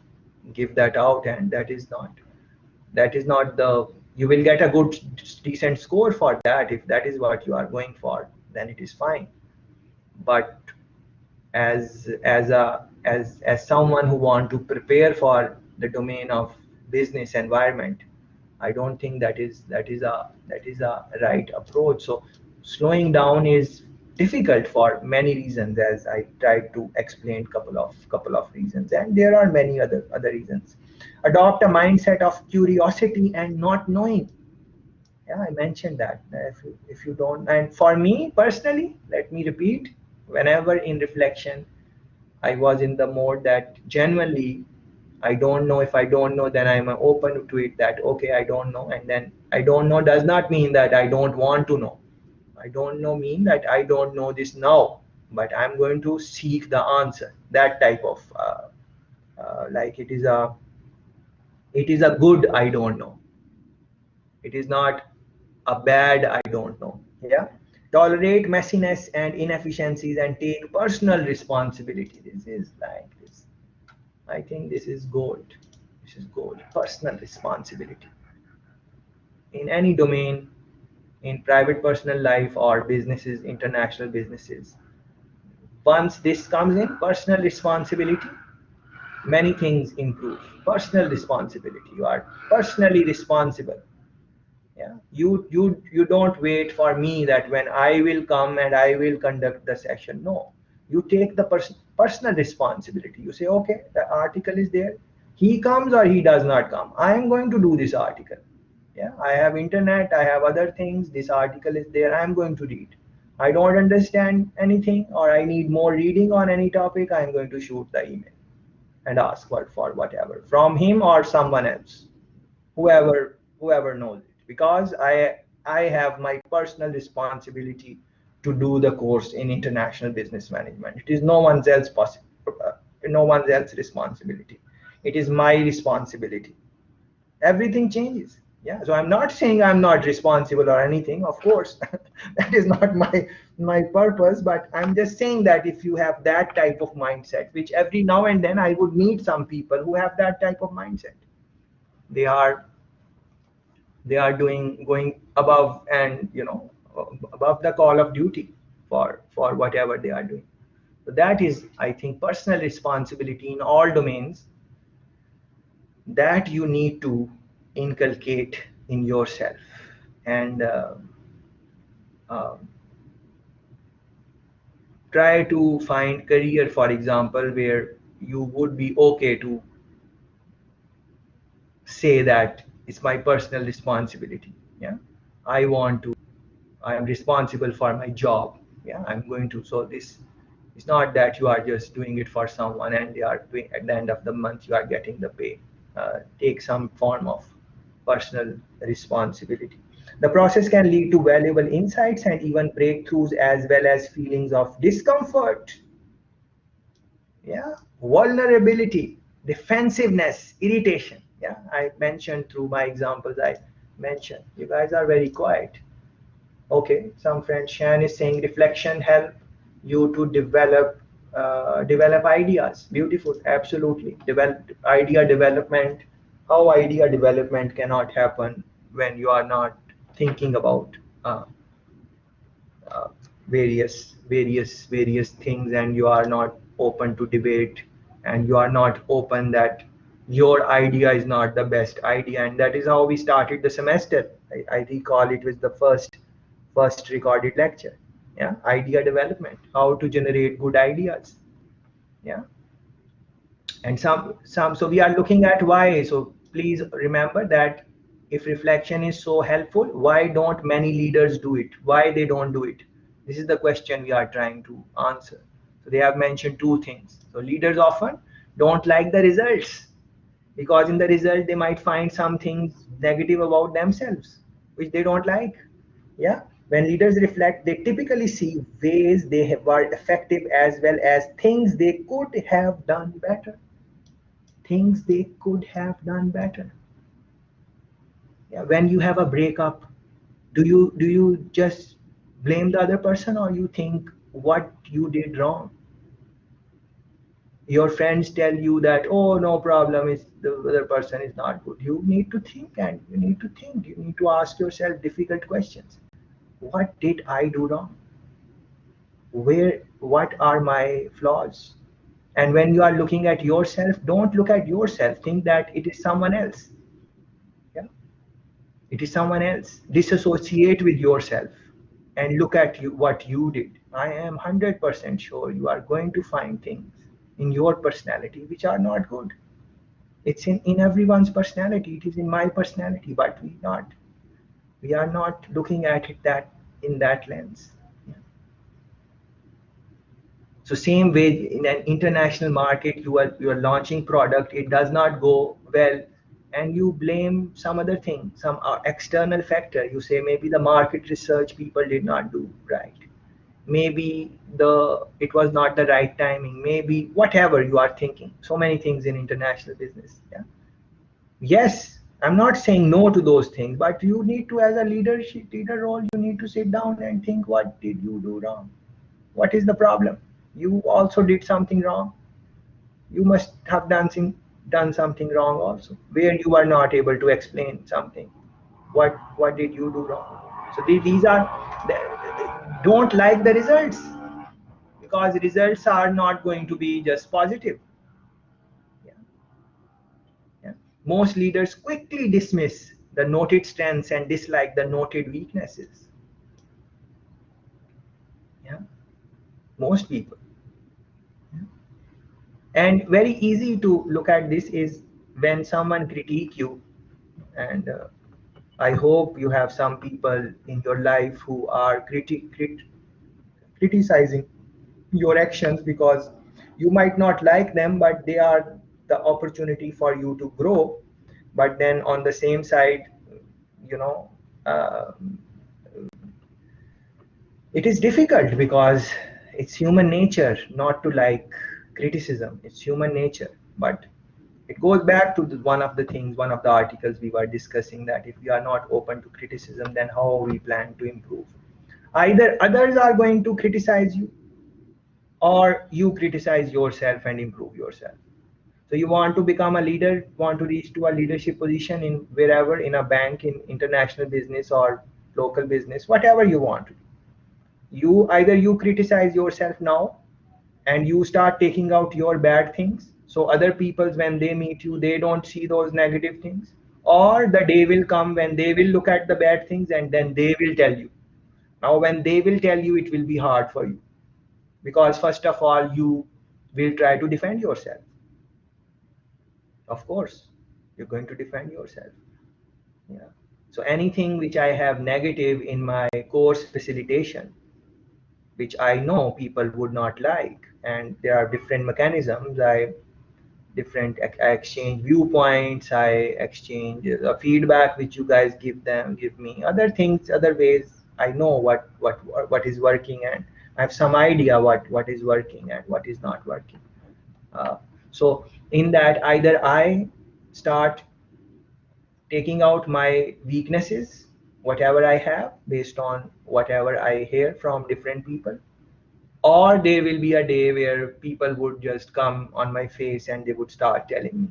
give that out. And that is not the, you will get a good decent score for that. If that is what you are going for, then it is fine. But as someone who want to prepare for the domain of business environment, I don't think that is a right approach. So slowing down is difficult for many reasons, as I tried to explain couple of reasons, and there are many other reasons. Adopt a mindset of curiosity and not knowing. Yeah, I mentioned that. If you don't, and for me personally, let me repeat, whenever in reflection, I was in the mode that genuinely I don't know. If I don't know, then I'm open to it that okay, I don't know. And then I don't know does not mean that I don't want to know. I don't know mean that I don't know this now, but I'm going to seek the answer. That type of like it is a good I don't know. It is not a bad I don't know. Yeah. Tolerate messiness and inefficiencies and take personal responsibility. This is like this. I think this is gold. This is gold. Personal responsibility in any domain, in private personal life or businesses, international businesses. Once this comes in, personal responsibility, many things improve. Personal responsibility. You are personally responsible. Yeah. You don't wait for me that when I will come and I will conduct the session. No. You take the personal responsibility. You say, okay, the article is there. He comes or he does not come. I am going to do this article. Yeah, I have internet, I have other things. This article is there. I am going to read. I don't understand anything or I need more reading on any topic. I am going to shoot the email and ask for whatever from him or someone else, whoever knows it, because I have my personal responsibility to do the course in international business management. It is no one's else no one's else responsibility. It is my responsibility. Everything changes. Yeah, so I'm not saying I'm not responsible or anything, of course. That is not my purpose, but I'm just saying that if you have that type of mindset, which every now and then I would meet some people who have that type of mindset. They are they are doing going above and above the call of duty for whatever they are doing. So that is, I think, personal responsibility in all domains that you need to inculcate in yourself. And uh, try to find career, for example, where you would be okay to say that it's my personal responsibility. Yeah, I want to, I am responsible for my job. Yeah, I'm going to. So this is not that you are just doing it for someone and they are doing at the end of the month you are getting the pay. Take some form of personal responsibility. The process can lead to valuable insights and even breakthroughs as well as feelings of discomfort. Yeah, vulnerability, defensiveness, irritation. Yeah, I mentioned through my examples. I mentioned you guys are very quiet. Okay, some friend Shan is saying reflection help you to develop ideas. Beautiful, absolutely. Develop idea development. How idea development cannot happen when you are not thinking about uh, uh, various things, and you are not open to debate, and you are not open that your idea is not the best idea. And that is how we started the semester. I recall it was the first recorded lecture. Yeah, idea development, how to generate good ideas. Yeah, and some so we are looking at why. So please remember that if reflection is so helpful, why don't many leaders do it? Why they don't do it? This is the question we are trying to answer. So they have mentioned two things. So leaders often don't like the results, because in the result they might find some things negative about themselves which they don't like. Yeah, when leaders reflect, they typically see ways they were effective as well as things they could have done better. Things they could have done better. Yeah, when you have a breakup, do you just blame the other person, or you think what you did wrong? Your friends tell you that, oh, no problem, is the other person is not good. You need to think, and you need to ask yourself difficult questions. What did I do wrong? What are my flaws? And when you are looking at yourself, don't look at yourself, think that it is someone else. Yeah, it is someone else. Disassociate with yourself and look at what you did. I am 100% sure you are going to find things in your personality which are not good. It's in everyone's personality. It is in my personality, but We are not looking at it that in that lens. So same way in an international market, you are launching product, it does not go well, and you blame some other thing, some external factor. You say maybe the market research people did not do right. Maybe it was not the right timing. Maybe whatever you are thinking. So many things in international business. Yeah. Yes, I'm not saying no to those things, but you need to, as a leader role, you need to sit down and think, what did you do wrong? What is the problem? You also did something wrong. You must have done something wrong also, where you are not able to explain something. What did you do wrong? So these are, don't like the results, because results are not going to be just positive. Yeah. Yeah. Most leaders quickly dismiss the noted strengths and dislike the noted weaknesses. Yeah. Most people. And very easy to look at this is when someone critique you, and I hope you have some people in your life who are criticizing your actions, because you might not like them, but they are the opportunity for you to grow. But then on the same side, you know, uh, it is difficult, because it's human nature not to like criticism. It's human nature. But it goes back to one of the things, one of the articles we were discussing, that if we are not open to criticism, then how we plan to improve? Either others are going to criticize you, or you criticize yourself and improve yourself. So you want to become a leader, want to reach to a leadership position in wherever, in a bank, in international business or local business, whatever you want to do. You criticize yourself now, and you start taking out your bad things, so other people, when they meet you, they don't see those negative things. Or the day will come when they will look at the bad things, and then they will tell you. Now when they will tell you, it will be hard for you, because first of all, you will try to defend yourself. Of course, you're going to defend yourself. Yeah. So anything which I have negative in my course facilitation, which I know people would not like, and there are different mechanisms. I exchange viewpoints, I exchange feedback which you guys give me, other things, other ways. I know what is working, and I have some idea what is working and what is not working. uh, so in that, either I start taking out my weaknesses, whatever I have, based on whatever I hear from different people, or there will be a day where people would just come on my face and they would start telling me,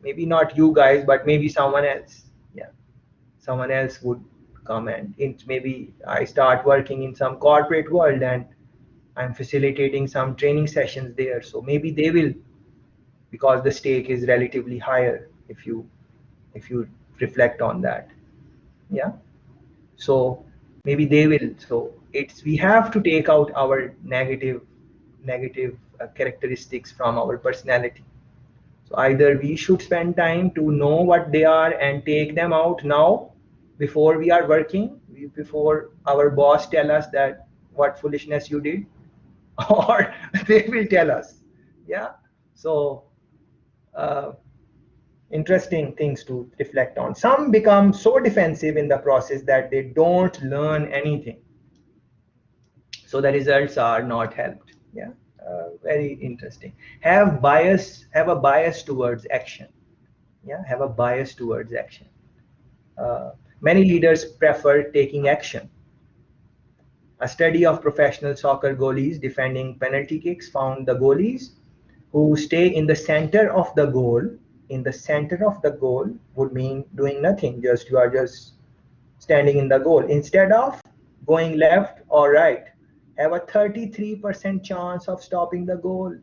maybe not you guys, but maybe someone else. Yeah. Someone else would come, and maybe I start working in some corporate world, and I'm facilitating some training sessions there, so maybe they will, because the stake is relatively higher, if you reflect on that. Yeah. So maybe they will. So it's, we have to take out our negative characteristics from our personality. So either we should spend time to know what they are and take them out now, before we are working, before our boss tell us that what foolishness you did, or they will tell us. Yeah. So uh, interesting things to reflect on. Some become so defensive in the process that they don't learn anything, so the results are not helped. Yeah. Very interesting. Have a bias towards action. Yeah. Have a bias towards action. uh, Many leaders prefer taking action. A study of professional soccer goalies defending penalty kicks found the goalies who stay in the center of the goal, would mean doing nothing, just you are just standing in the goal, instead of going left or right, have a 33% chance of stopping the goal.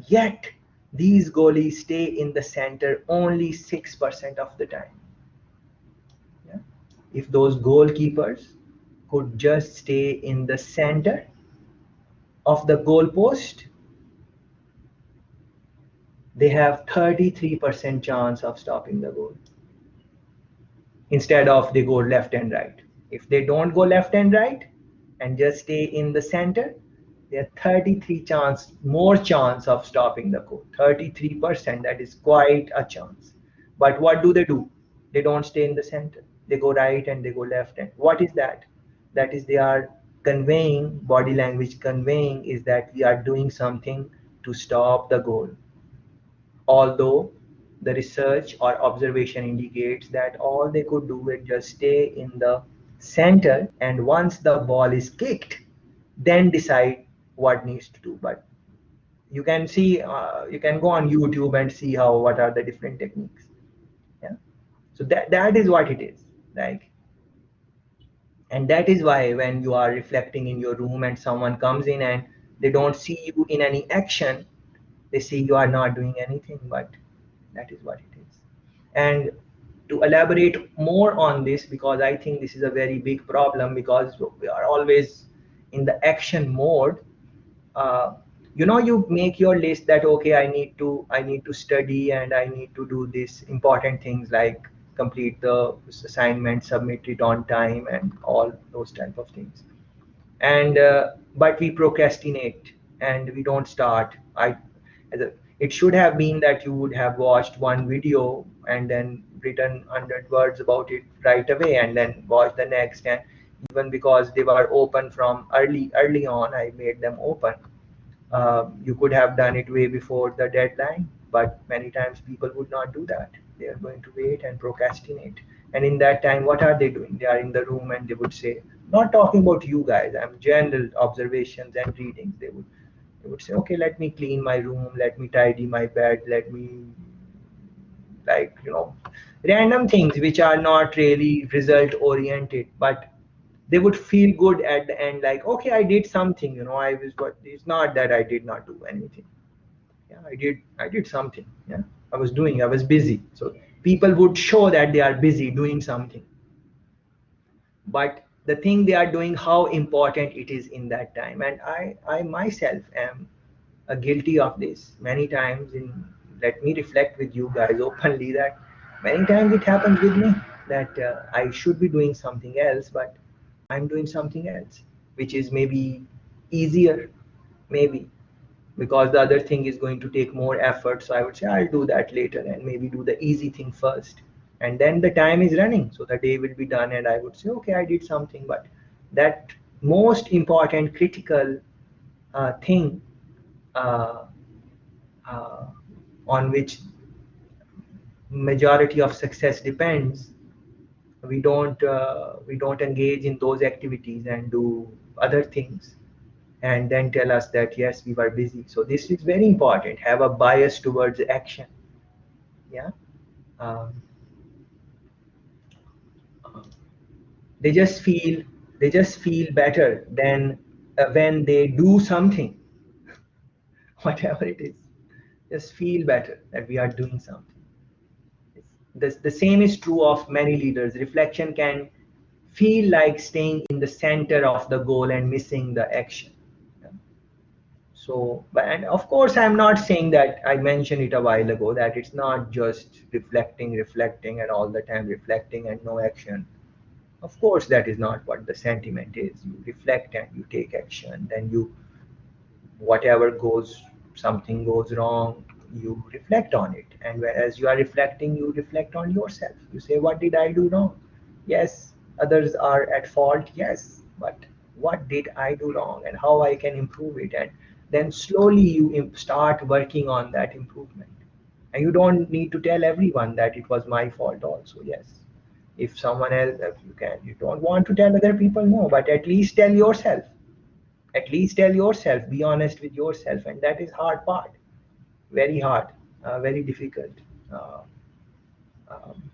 Yet these goalies stay in the center only 6% of the time. Yeah? If those goalkeepers could just stay in the center of the goalpost, they have 33% chance of stopping the goal. instead of they go left and right. If they don't go left and right and just stay in the center, there are 33 chance, more chance of stopping the goal. 33%, that is quite a chance. But what do? They don't stay in the center. They go right and they go left. And what is that? That is they are conveying, body language conveying is that we are doing something to stop the goal. Although the research or observation indicates that all they could do is just stay in the center, and once the ball is kicked, then decide what needs to do. But you can see, you can go on YouTube and see how what are the different techniques. Yeah, so that is what it is like. And that is why when you are reflecting in your room and someone comes in and they don't see you in any action, they see you are not doing anything, but that is what it is. And to elaborate more on this, because I think this is a very big problem, because we are always in the action mode. You make your list that okay, I need to study and I need to do this important things like complete the assignment, submit it on time, and all those type of things. And but we procrastinate and we don't start. It should have been that you would have watched one video and then written 100 words about it right away, and then watch the next. And even because they were open from early on, I made them open. You could have done it way before the deadline, but many times people would not do that. They are going to wait and procrastinate. And in that time, what are they doing? They are in the room and they would say, not talking about you guys, I'm general observations and readings. They would say, okay, let me clean my room, let me tidy my bed, let me, like, random things which are not really result oriented, but they would feel good at the end, like, okay, I did something, I was, but it's not that I did not do anything. Yeah, I did something. Yeah, I was busy. So people would show that they are busy doing something, but the thing they are doing, how important it is in that time. And I myself am guilty of this many times. Let me reflect with you guys openly that many times it happens with me that I should be doing something else, but I'm doing something else, which is maybe easier, maybe, because the other thing is going to take more effort. So I would say I'll do that later and maybe do the easy thing first. And then the time is running, so the day will be done, and I would say, okay, I did something. But that most important, critical thing uh, uh, on which majority of success depends, we don't engage in those activities and do other things, and then tell us that yes, we were busy. So this is very important. Have a bias towards action. Yeah. Um, they just feel they just feel better than when they do something, whatever it is. Just feel better that we are doing something. The same is true of many leaders. Reflection can feel like staying in the center of the goal and missing the action. Yeah. So, and of course, I'm not saying that, I mentioned it a while ago, that it's not just reflecting, and all the time reflecting and no action. Of course, that is not what the sentiment is. You reflect and you take action. Then whatever goes, something goes wrong, you reflect on it. And as you are reflecting, you reflect on yourself. You say, what did I do wrong? Yes, others are at fault. Yes, but what did I do wrong and how I can improve it? And then slowly you start working on that improvement. And you don't need to tell everyone that it was my fault also. Yes, if someone else, if you don't want to tell other people, no, but at least tell yourself. At least tell yourself, be honest with yourself. And that is hard part, very hard, very difficult. uh, um,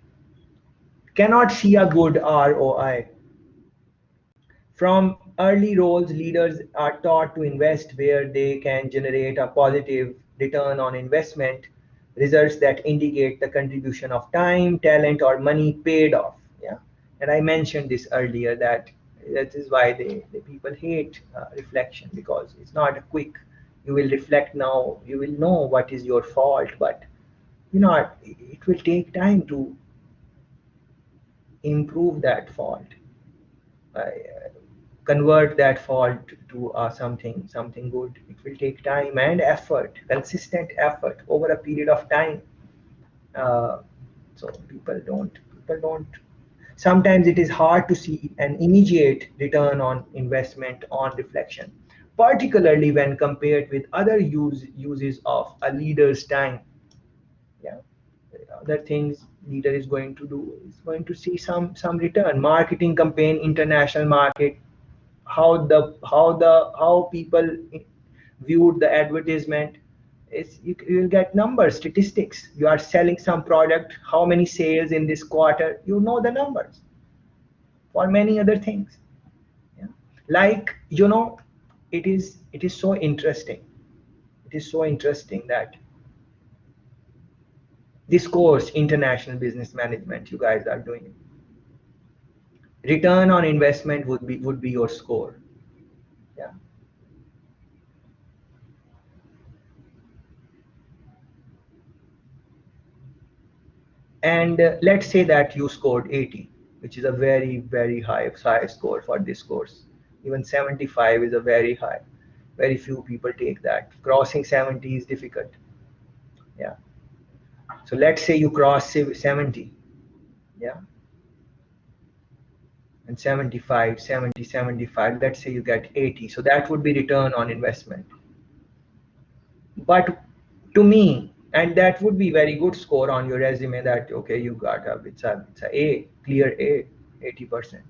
cannot see a good ROI. From early roles, leaders are taught to invest where they can generate a positive return on investment, results that indicate the contribution of time, talent, or money paid off. Yeah, and I mentioned this earlier, that is why the people hate reflection, because it's not a quick. You will reflect now, you will know what is your fault, but it will take time to improve that fault, uh, convert that fault to something good. It will take time and effort, consistent effort over a period of time. uh, so people don't sometimes it is hard to see an immediate return on investment on reflection, particularly when compared with other uses of a leader's time. Yeah, other things leader is going to do is going to see some return. Marketing campaign, international market, how people viewed the advertisement. You'll get numbers, statistics. You are selling some product, how many sales in this quarter, you know the numbers. For many other things, yeah. Like, it is so interesting. It is so interesting that this course, international business management, you guys are doing, return on investment would be your score. Yeah. And let's say that you scored 80, which is a very, very high score for this course. Even 75 is a very high. Very few people take that. Crossing 70 is difficult. Yeah. So let's say you cross 70. Yeah. And 75, 70, 75. Let's say you get 80. So that would be return on investment. But to me, and that would be very good score on your resume, that okay, you got it's a A, clear A, 80%.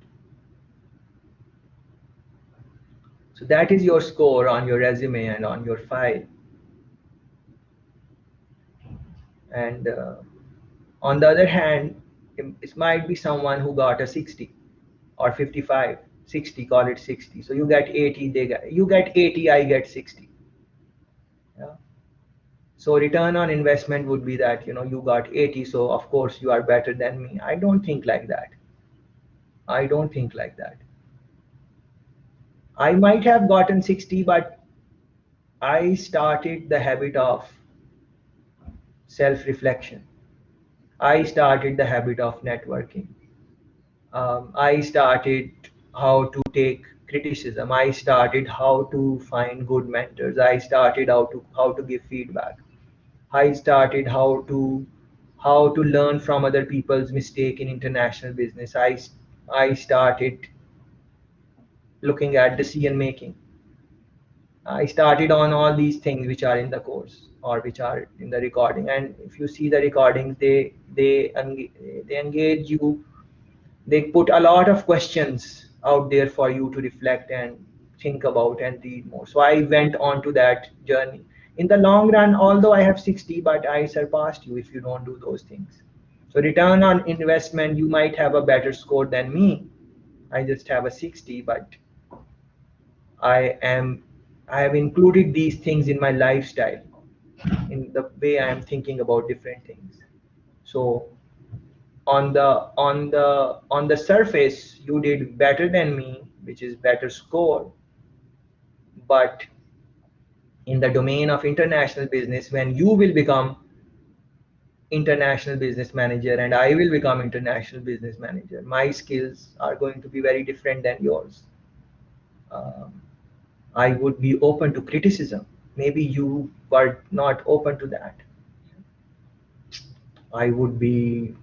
So that is your score on your resume and on your file. And on the other hand, it might be someone who got a 60 or 55, 60, call it 60. So you get 80, you get 80, I get 60. Yeah. So return on investment would be that, you got 80, so of course you are better than me. I don't think like that. I don't think like that. I might have gotten 60, but I started the habit of self reflection. I started the habit of networking. I started how to take criticism. I started how to find good mentors. I started how to give feedback. I started how to learn from other people's mistake in international business. I started looking at decision making. I started on all these things which are in the course or which are in the recording. And if you see the recordings, they engage you. They put a lot of questions out there for you to reflect and think about and read more. So I went on to that journey. In the long run, although I have 60, but I surpassed you if you don't do those things. So return on investment, you might have a better score than me. I just have a 60, but I am I have included these things in my lifestyle, in the way I am thinking about different things. So on the surface, you did better than me, which is better score. But in the domain of international business, when you will become international business manager and I will become international business manager, my skills are going to be very different than yours. Um, I would be open to criticism. Maybe you were not open to that. I would be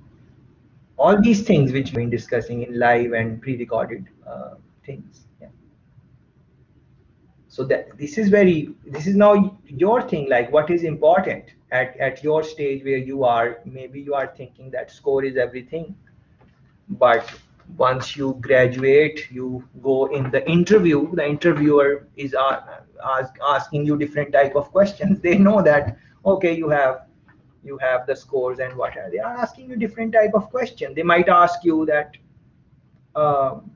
all these things which we've been discussing in live and pre-recorded things. Yeah. So that this is now your thing. Like, what is important at your stage where you are? Maybe you are thinking that score is everything, but once you graduate, you go in the interview. The interviewer is asking you different type of questions. They know that okay, you have the scores, and what are they are asking you different type of question. They might ask you that um,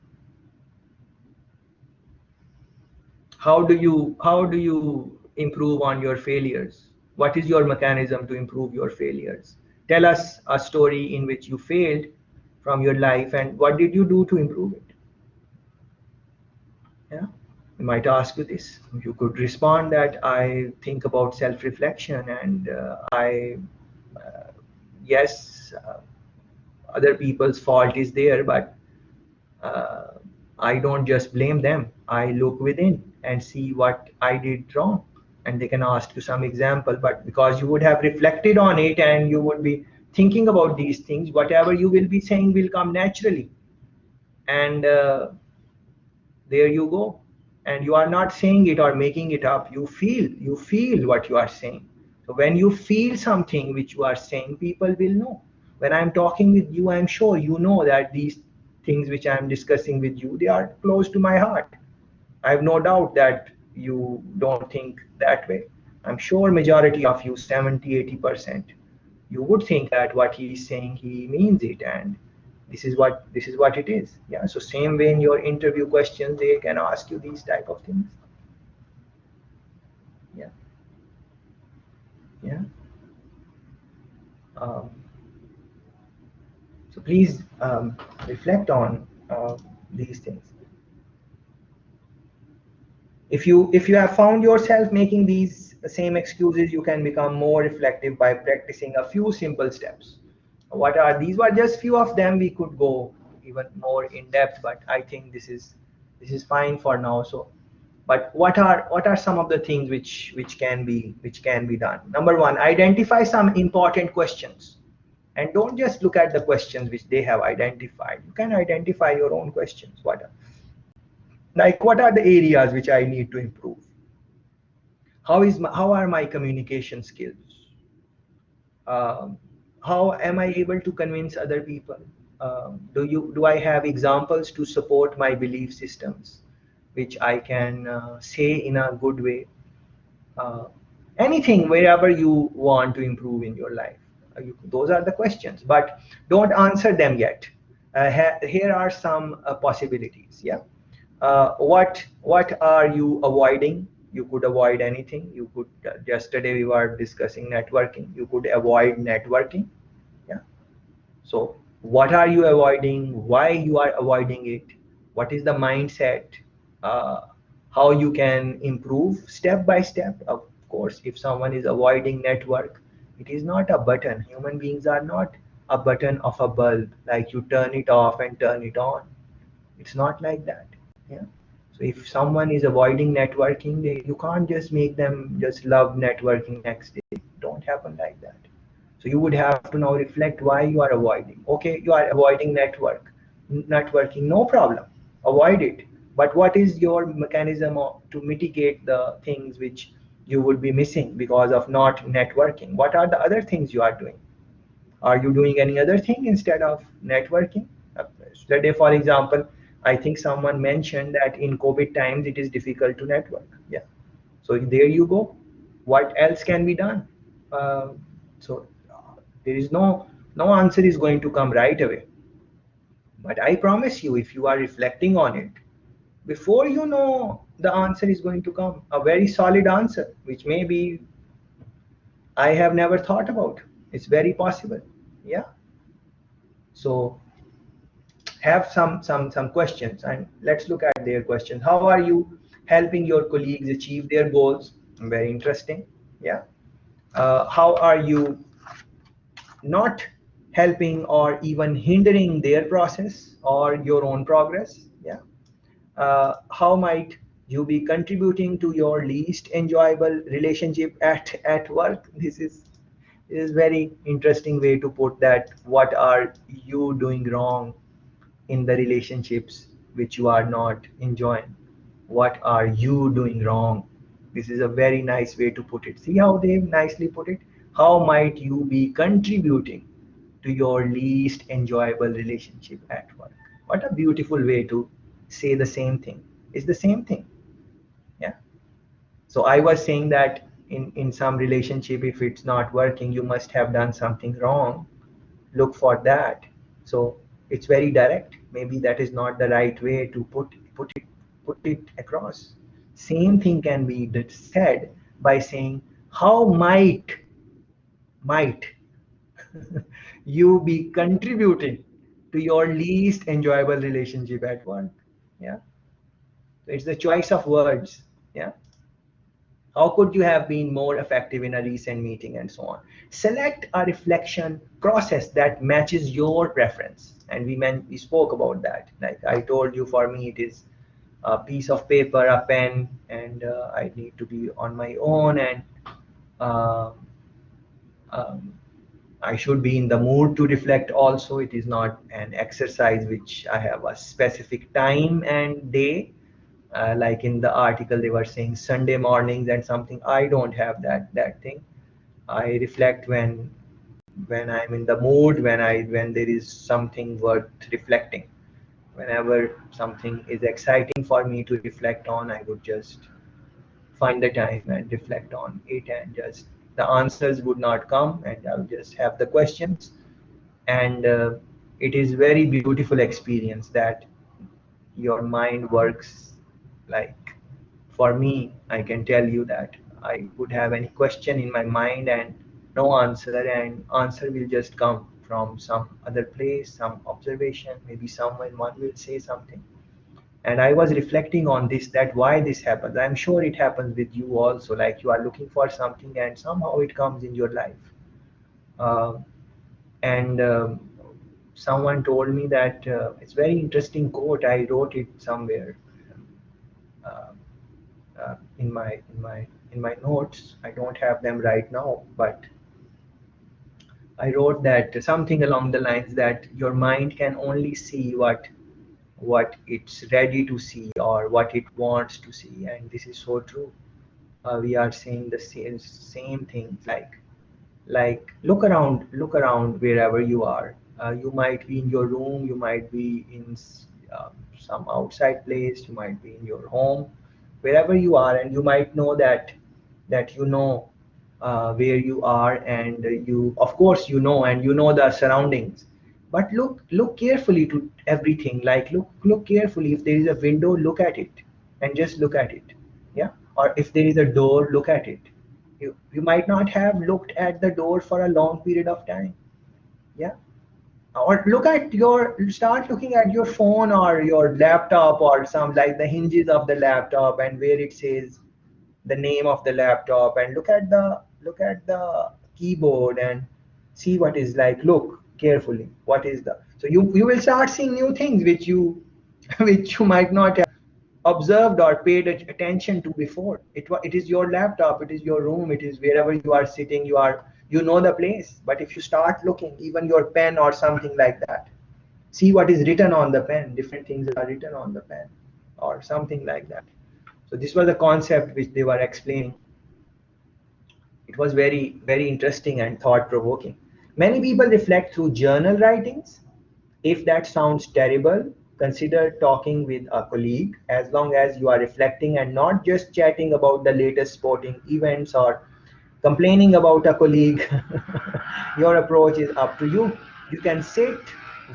how do you improve on your failures? What is your mechanism to improve your failures? Tell us a story in which you failed from your life, and what did you do to improve it? Yeah, you might ask you this. You could respond that I think about self-reflection, and I yes, other people's fault is there, but I don't just blame them. I look within and see what I did wrong. And they can ask you some example, but because you would have reflected on it and you would be thinking about these things, whatever you will be saying will come naturally. And there you go. And you are not saying it or making it up. You feel what you are saying. So when you feel something which you are saying, people will know. When I'm talking with you, I'm sure you know that these things which I'm discussing with you, they are close to my heart. I have no doubt that you don't think that way. I'm sure majority of you, 70-80%, you would think that what he is saying, he means it, and this is what it is. Yeah. So same way in your interview questions, they can ask you these type of things. Yeah. Yeah. Um, so please reflect on these things. If you have found yourself making these same excuses, you can become more reflective by practicing a few simple steps. What are these? Were just few of them. We could go even more in depth, but I think this is fine for now. So, but what are some of the things which can be done? Number one, identify some important questions, and don't just look at the questions which they have identified. You can identify your own questions. What are the areas which I need to improve? How are my communication skills? Um, how am I able to convince other people? Do I have examples to support my belief systems, which I can say in a good way? Uh, Anything, wherever you want to improve in your life. Those are the questions, but don't answer them yet. Here are some possibilities. Yeah. What are you avoiding? You could avoid anything. You could yesterday we were discussing networking. You could avoid networking. Yeah. So what are you avoiding? Why you are avoiding it? What is the mindset? Uh, how you can improve step by step. Of course, if someone is avoiding network, it is not a button. Human beings are not a button of a bulb, like you turn it off and turn it on. It's not like that. Yeah. So if someone is avoiding networking, you can't just make them just love networking next day. Don't happen like that. So you would have to now reflect why you are avoiding. Okay, you are avoiding networking, no problem. Avoid it. But what is your mechanism to mitigate the things which you would be missing because of not networking? What are the other things you are doing? Are you doing any other thing instead of networking? Yesterday, for example, I think someone mentioned that in COVID times it is difficult to network. Yeah. So there you go. What else can be done? Uh, so there is no answer is going to come right away. But I promise you, if you are reflecting on it, before you know, the answer is going to come, a very solid answer, which maybe I have never thought about. It's very possible. Yeah. So have some questions, and let's look at their questions. How are you helping your colleagues achieve their goals? Very interesting. Yeah. How are you not helping or even hindering their process or your own progress? Yeah. How might you be contributing to your least enjoyable relationship at work? This is very interesting way to put that. What are you doing wrong in the relationships which you are not enjoying? What are you doing wrong? This is a very nice way to put it. See how they nicely put it? How might you be contributing to your least enjoyable relationship at work? What a beautiful way to say the same thing. It's the same thing. Yeah. So I was saying that in some relationship, if it's not working, you must have done something wrong. Look for that. So it's very direct. Maybe that is not the right way to put it across. Same thing can be said by saying, how might you be contributing to your least enjoyable relationship at work? Yeah. So it's the choice of words. Yeah. How could you have been more effective in a recent meeting, and so on. Select a reflection process that matches your preference. And we spoke about that. Like I told you, for me, it is a piece of paper, a pen, and I need to be on my own, and uh, um, I should be in the mood to reflect also. It is not an exercise which I have a specific time and day. Like in the article, they were saying Sunday mornings and something. I don't have that thing. I reflect when I'm in the mood, when there is something worth reflecting. Whenever something is exciting for me to reflect on, I would just find the time and reflect on it, and just the answers would not come, and I'll just have the questions. And it is very beautiful experience that your mind works. Like for me, I can tell you that I would have any question in my mind and no answer, and answer will just come from some other place, some observation, maybe someone one will say something. And I was reflecting on this, that why this happens. I'm sure it happens with you also, like you are looking for something and somehow it comes in your life. uh, and someone told me that it's very interesting quote. I wrote it somewhere uh, in my notes. I don't have them right now, but I wrote that something along the lines that your mind can only see what it's ready to see or what it wants to see, and this is so true. We are saying the same thing. Like look around wherever you are. You might be in your room, you might be in uh, some outside place, you might be in your home, wherever you are, and you might know that you know where you are, and you, of course, you know, and you know the surroundings. But look carefully to everything. Like look carefully. If there is a window, look at it, and just look at it. Yeah. Or if there is a door, look at it. You might not have looked at the door for a long period of time. Yeah. Or start looking at your phone or your laptop, or some, like the hinges of the laptop, and where it says the name of the laptop, and look at the keyboard and see what is, like, look carefully what is the, so you will start seeing new things which you which you might not have observed or paid attention to before. It is your laptop, it is your room, it is wherever you are sitting, you know the place. But if you start looking, even your pen or something like that, see what is written on the pen. Different things are written on the pen or something like that. So this was a concept which they were explaining. It was very, very interesting and thought provoking. Many people reflect through journal writings. If that sounds terrible, consider talking with a colleague. As long as you are reflecting and not just chatting about the latest sporting events or complaining about a colleague, your approach is up to you. You can sit,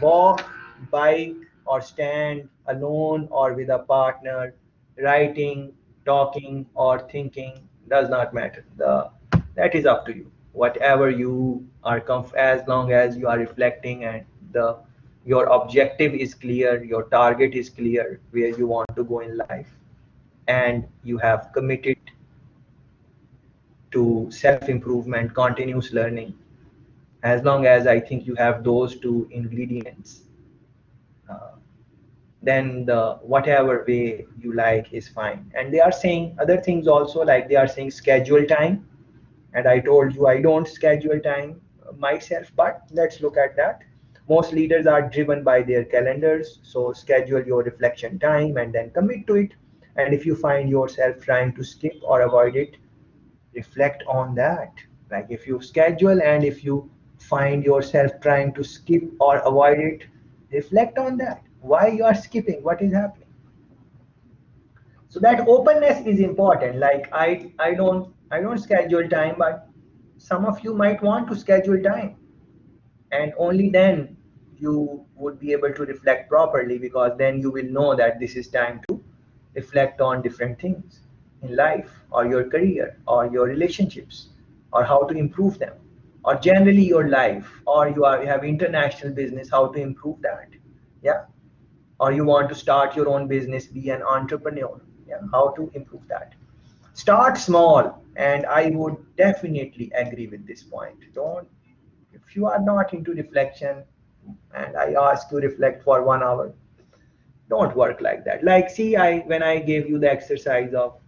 walk, bike, or stand alone or with a partner. Writing, talking, or thinking does not matter. That is up to you. Whatever you are as long as you are reflecting, and the your objective is clear, your target is clear, where you want to go in life, and you have committed to self improvement, continuous learning. As long as I think you have those two ingredients, uh, then the whatever way you like is fine. And they are saying other things also, like they are saying schedule time. And I told you I don't schedule time myself, but let's look at that. Most leaders are driven by their calendars, so schedule your reflection time and then commit to it. And if you find yourself trying to skip or avoid it, reflect on that. Like if you schedule and if you find yourself trying to skip or avoid it, reflect on that. Why you are skipping? What is happening? So that openness is important. Like I don't schedule time, but some of you might want to schedule time, and only then you would be able to reflect properly, because then you will know that this is time to reflect on different things in life, or your career, or your relationships, or how to improve them, or generally your life, or you have international business, how to improve that. Yeah. Or you want to start your own business, be an entrepreneur. Yeah, how to improve that. Start small, and I would definitely agree with this point. Don't, if you are not into reflection and I ask you reflect for 1 hour, don't work like that. Like, see, I when I gave you the exercise of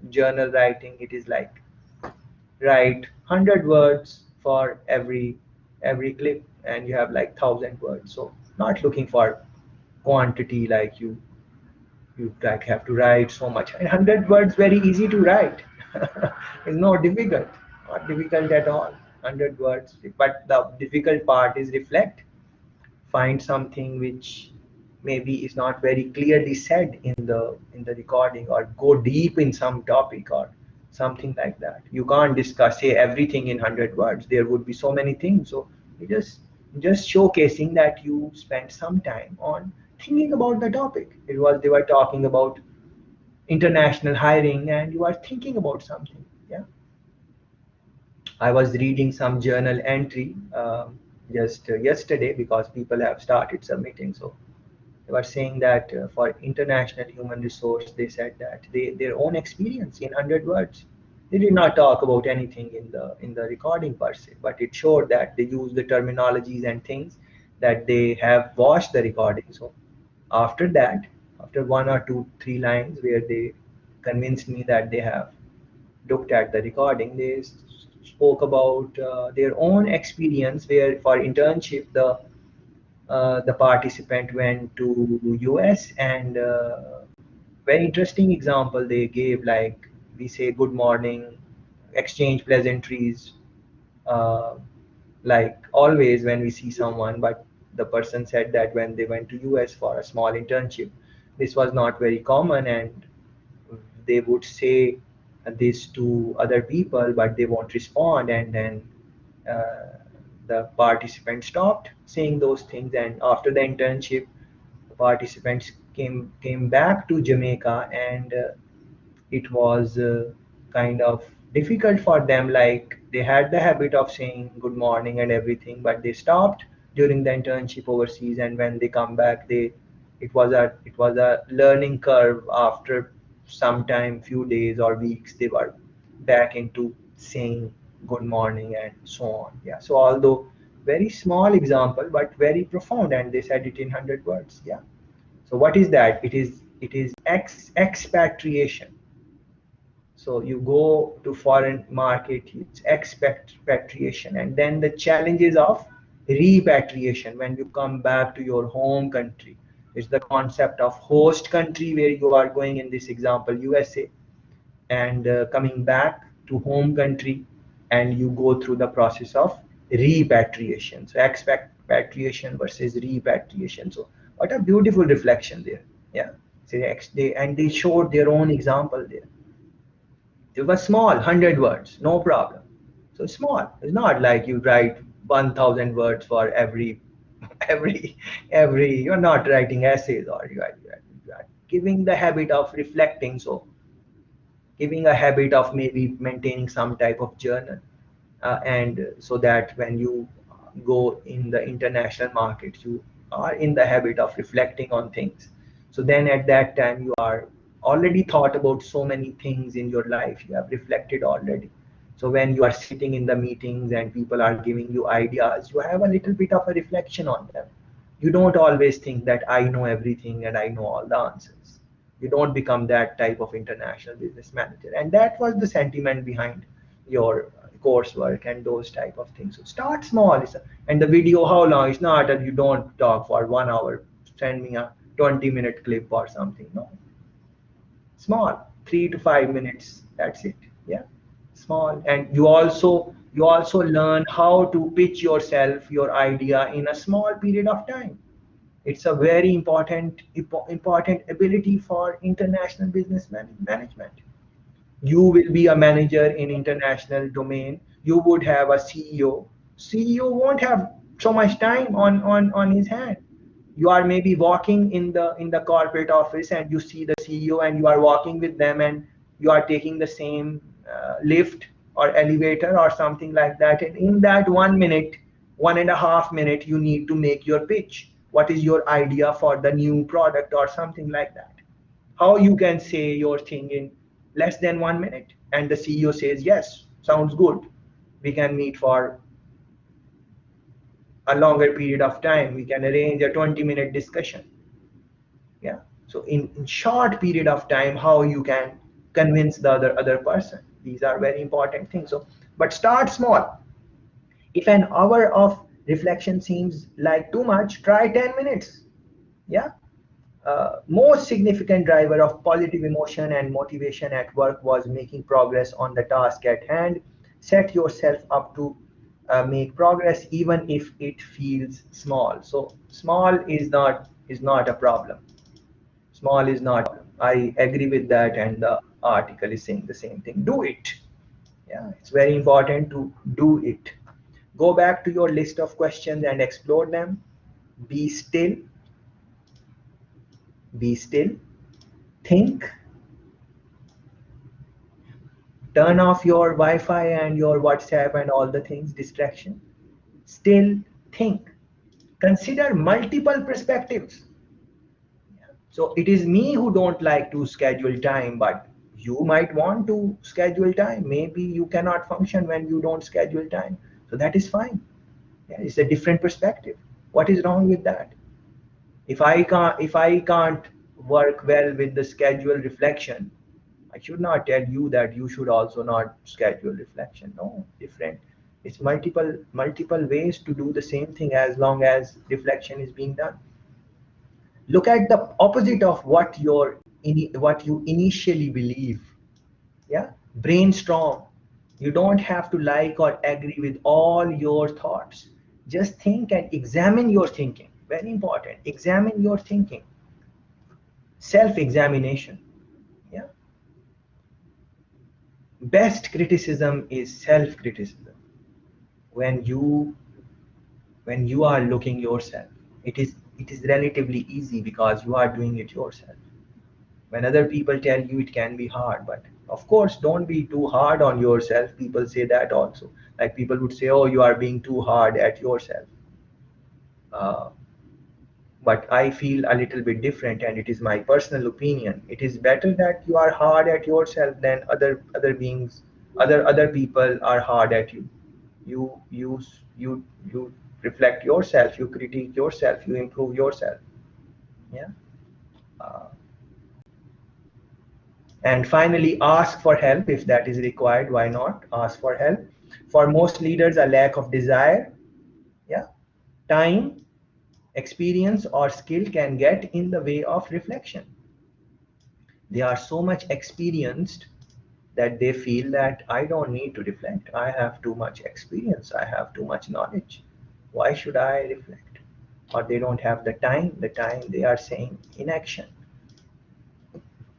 journal writing, it is like write 100 words for every clip, and you have like 1,000 words. So not looking for quantity, like you like have to write so much. And 100 words very easy to write. It's not difficult, not difficult at all. 100 words, but the difficult part is reflect, find something which maybe is not very clearly said in the recording, or go deep in some topic or something like that. You can't discuss say everything in 100 words, there would be so many things. So you just showcasing that you spent some time on thinking about the topic. It was they were talking about international hiring and you are thinking about something. Yeah, I was reading some journal entry just yesterday, because people have started submitting. So they were saying that for international human resource, they said that their own experience in 100 words. They did not talk about anything in the recording per se, but it showed that they use the terminologies and things that they have watched the recording. So after that, after one or two, three lines where they convinced me that they have looked at the recording, they spoke about their own experience where for internship the participant went to US, and very interesting example they gave, like we say good morning, exchange pleasantries, uh, like always when we see someone. But the person said that when they went to US for a small internship, this was not very common, and they would say this to other people, but they won't respond. And then uh, the participants stopped saying those things. And after the internship, the participants came back to Jamaica, and it was kind of difficult for them. Like they had the habit of saying good morning and everything, but they stopped during the internship overseas. And when they come back, they it was a learning curve. After some time, few days or weeks, they were back into saying good morning and so on. Yeah. So although very small example, but very profound, and they said it in 100 words. Yeah. So what is that? It is expatriation. So you go to foreign market, it's expatriation, and then the challenges of repatriation when you come back to your home country. It's the concept of host country where you are going, in this example USA, and coming back to home country, and you go through the process of repatriation. So expatriation versus repatriation. So what a beautiful reflection there. Yeah. So they showed their own example there. It was small, 100 words, no problem. So small. It's not like you write 1,000 words for every. You're not writing essays, or you are giving the habit of reflecting. So giving a habit of maybe maintaining some type of journal, and so that when you go in the international market, you are in the habit of reflecting on things. So then at that time you are already thought about so many things in your life, you have reflected already. So when you are sitting in the meetings and people are giving you ideas, you have a little bit of a reflection on them. You don't always think that I know everything and I know all the answers. You don't become that type of international business manager. And that was the sentiment behind your coursework and those type of things. So start small. And the video, how long? It's not that you don't talk for 1 hour. Send me a 20-minute clip or something. No, small, 3 to 5 minutes. That's it. Yeah, small. And you also learn how to pitch yourself, your idea in a small period of time. It's a very important ability for international business management. You will be a manager in international domain. You would have a CEO won't have so much time on his hand. You are maybe walking in the corporate office, and you see the CEO, and you are walking with them, and you are taking the same lift or elevator or something like that. And in that 1 minute, 1.5 minute, you need to make your pitch. What is your idea for the new product or something like that? How you can say your thing in less than 1 minute, and the CEO says, yes, sounds good, we can meet for a longer period of time, we can arrange a 20-minute discussion. Yeah, so in short period of time, how you can convince the other person, these are very important things. So but start small. If an hour of reflection seems like too much, try 10 minutes. Yeah. Most significant driver of positive emotion and motivation at work was making progress on the task at hand. Set yourself up to make progress even if it feels small. So small is not a problem. Small is not. I agree with that, and the article is saying the same thing. Do it. Yeah, it's very important to do it. Go back to your list of questions and explore them. Be still. Be still. Think. Turn off your Wi-Fi and your WhatsApp and all the things, distraction. Still think. Consider multiple perspectives. So it is me who don't like to schedule time, but you might want to schedule time. Maybe you cannot function when you don't schedule time. So that is fine. Yeah, it's a different perspective. What is wrong with that? If I can't work well with the schedule reflection, I should not tell you that you should also not schedule reflection. No, different. It's multiple ways to do the same thing as long as reflection is being done. Look at the opposite of what you initially believe. Yeah, brainstorm. You don't have to like or agree with all your thoughts. Just think and examine your thinking. Very important. Examine your thinking. Self examination. Yeah, best criticism is self criticism. When you when you are looking yourself, it is relatively easy because you are doing it yourself. When other people tell you, it can be hard, but of course don't be too hard on yourself. People say that also, like people would say, oh, you are being too hard at yourself. uh, but I feel a little bit different, and it is my personal opinion. It is better that you are hard at yourself than other beings, other people are hard at you. You reflect yourself, you critique yourself, you improve yourself. Yeah. uh, and finally, ask for help if that is required. Why not ask for help? For most leaders, a lack of desire, yeah, time, experience, or skill can get in the way of reflection. They are so much experienced that they feel that I don't need to reflect. I have too much experience, I have too much knowledge. Why should I reflect? Or they don't have the time they are saying inaction.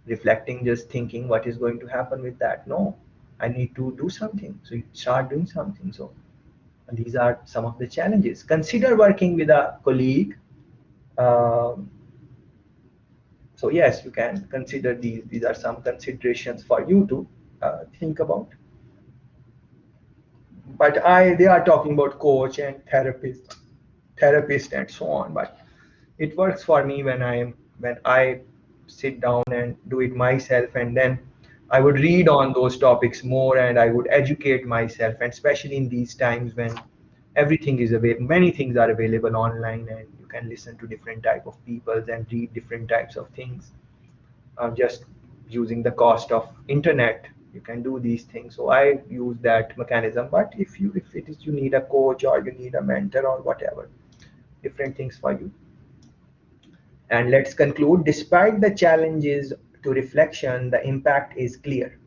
Reflecting, just thinking what is going to happen with that. No, I need to do something. So you start doing something. So these are some of the challenges. Consider working with a colleague. Um, so yes, you can consider these. These are some considerations for you to think about. But they are talking about coach and therapist and so on. But it works for me when I sit down and do it myself, and then I would read on those topics more, and I would educate myself, and especially in these times when everything is available, many things are available online, and you can listen to different type of people and read different types of things. Just using the cost of internet, you can do these things. So I use that mechanism. But if it is you need a coach or you need a mentor or whatever, different things for you. And let's conclude. Despite the challenges to reflection, the impact is clear.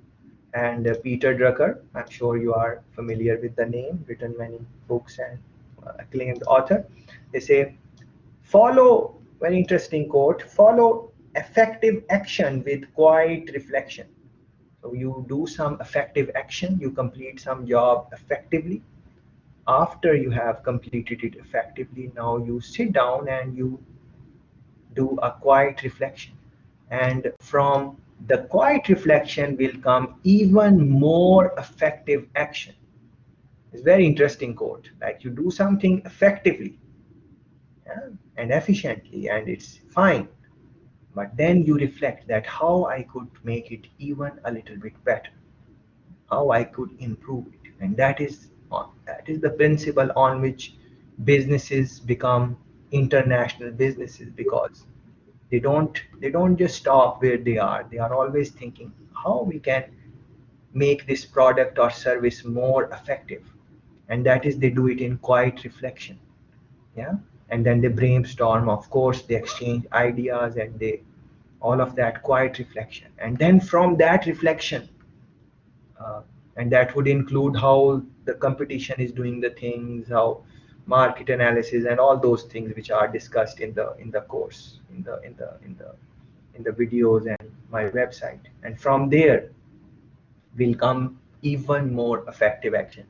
And Peter Drucker, I'm sure you are familiar with the name, written many books and acclaimed author. They say, follow, very interesting quote, follow effective action with quiet reflection. So you do some effective action, you complete some job effectively. After you have completed it effectively, now you sit down and you do a quiet reflection. And from the quiet reflection will come even more effective action. It's very interesting quote. Like you do something effectively, yeah, and efficiently, and it's fine. but then you reflect that how I could make it even a little bit better, how I could improve it. And that is the principle on which businesses become international businesses, because they don't just stop where they are. They are always thinking how we can make this product or service more effective. And that is, they do it in quiet reflection. Yeah. And then they brainstorm, of course, they exchange ideas, and they all of that quiet reflection. And then from that reflection, uh, and that would include how the competition is doing the things, how market analysis and all those things which are discussed in the course, in the videos and my website. And from there will come even more effective action.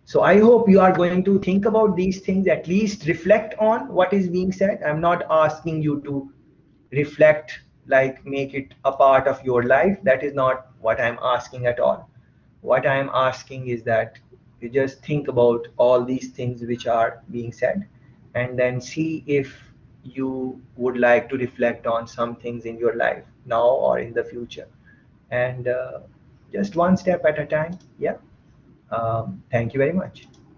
So I hope you are going to think about these things, at least reflect on what is being said. I'm not asking you to reflect, like make it a part of your life. That is not what I'm asking at all. What I'm asking is that you just think about all these things which are being said, and then see if you would like to reflect on some things in your life now or in the future. And just one step at a time. Yeah. Thank you very much.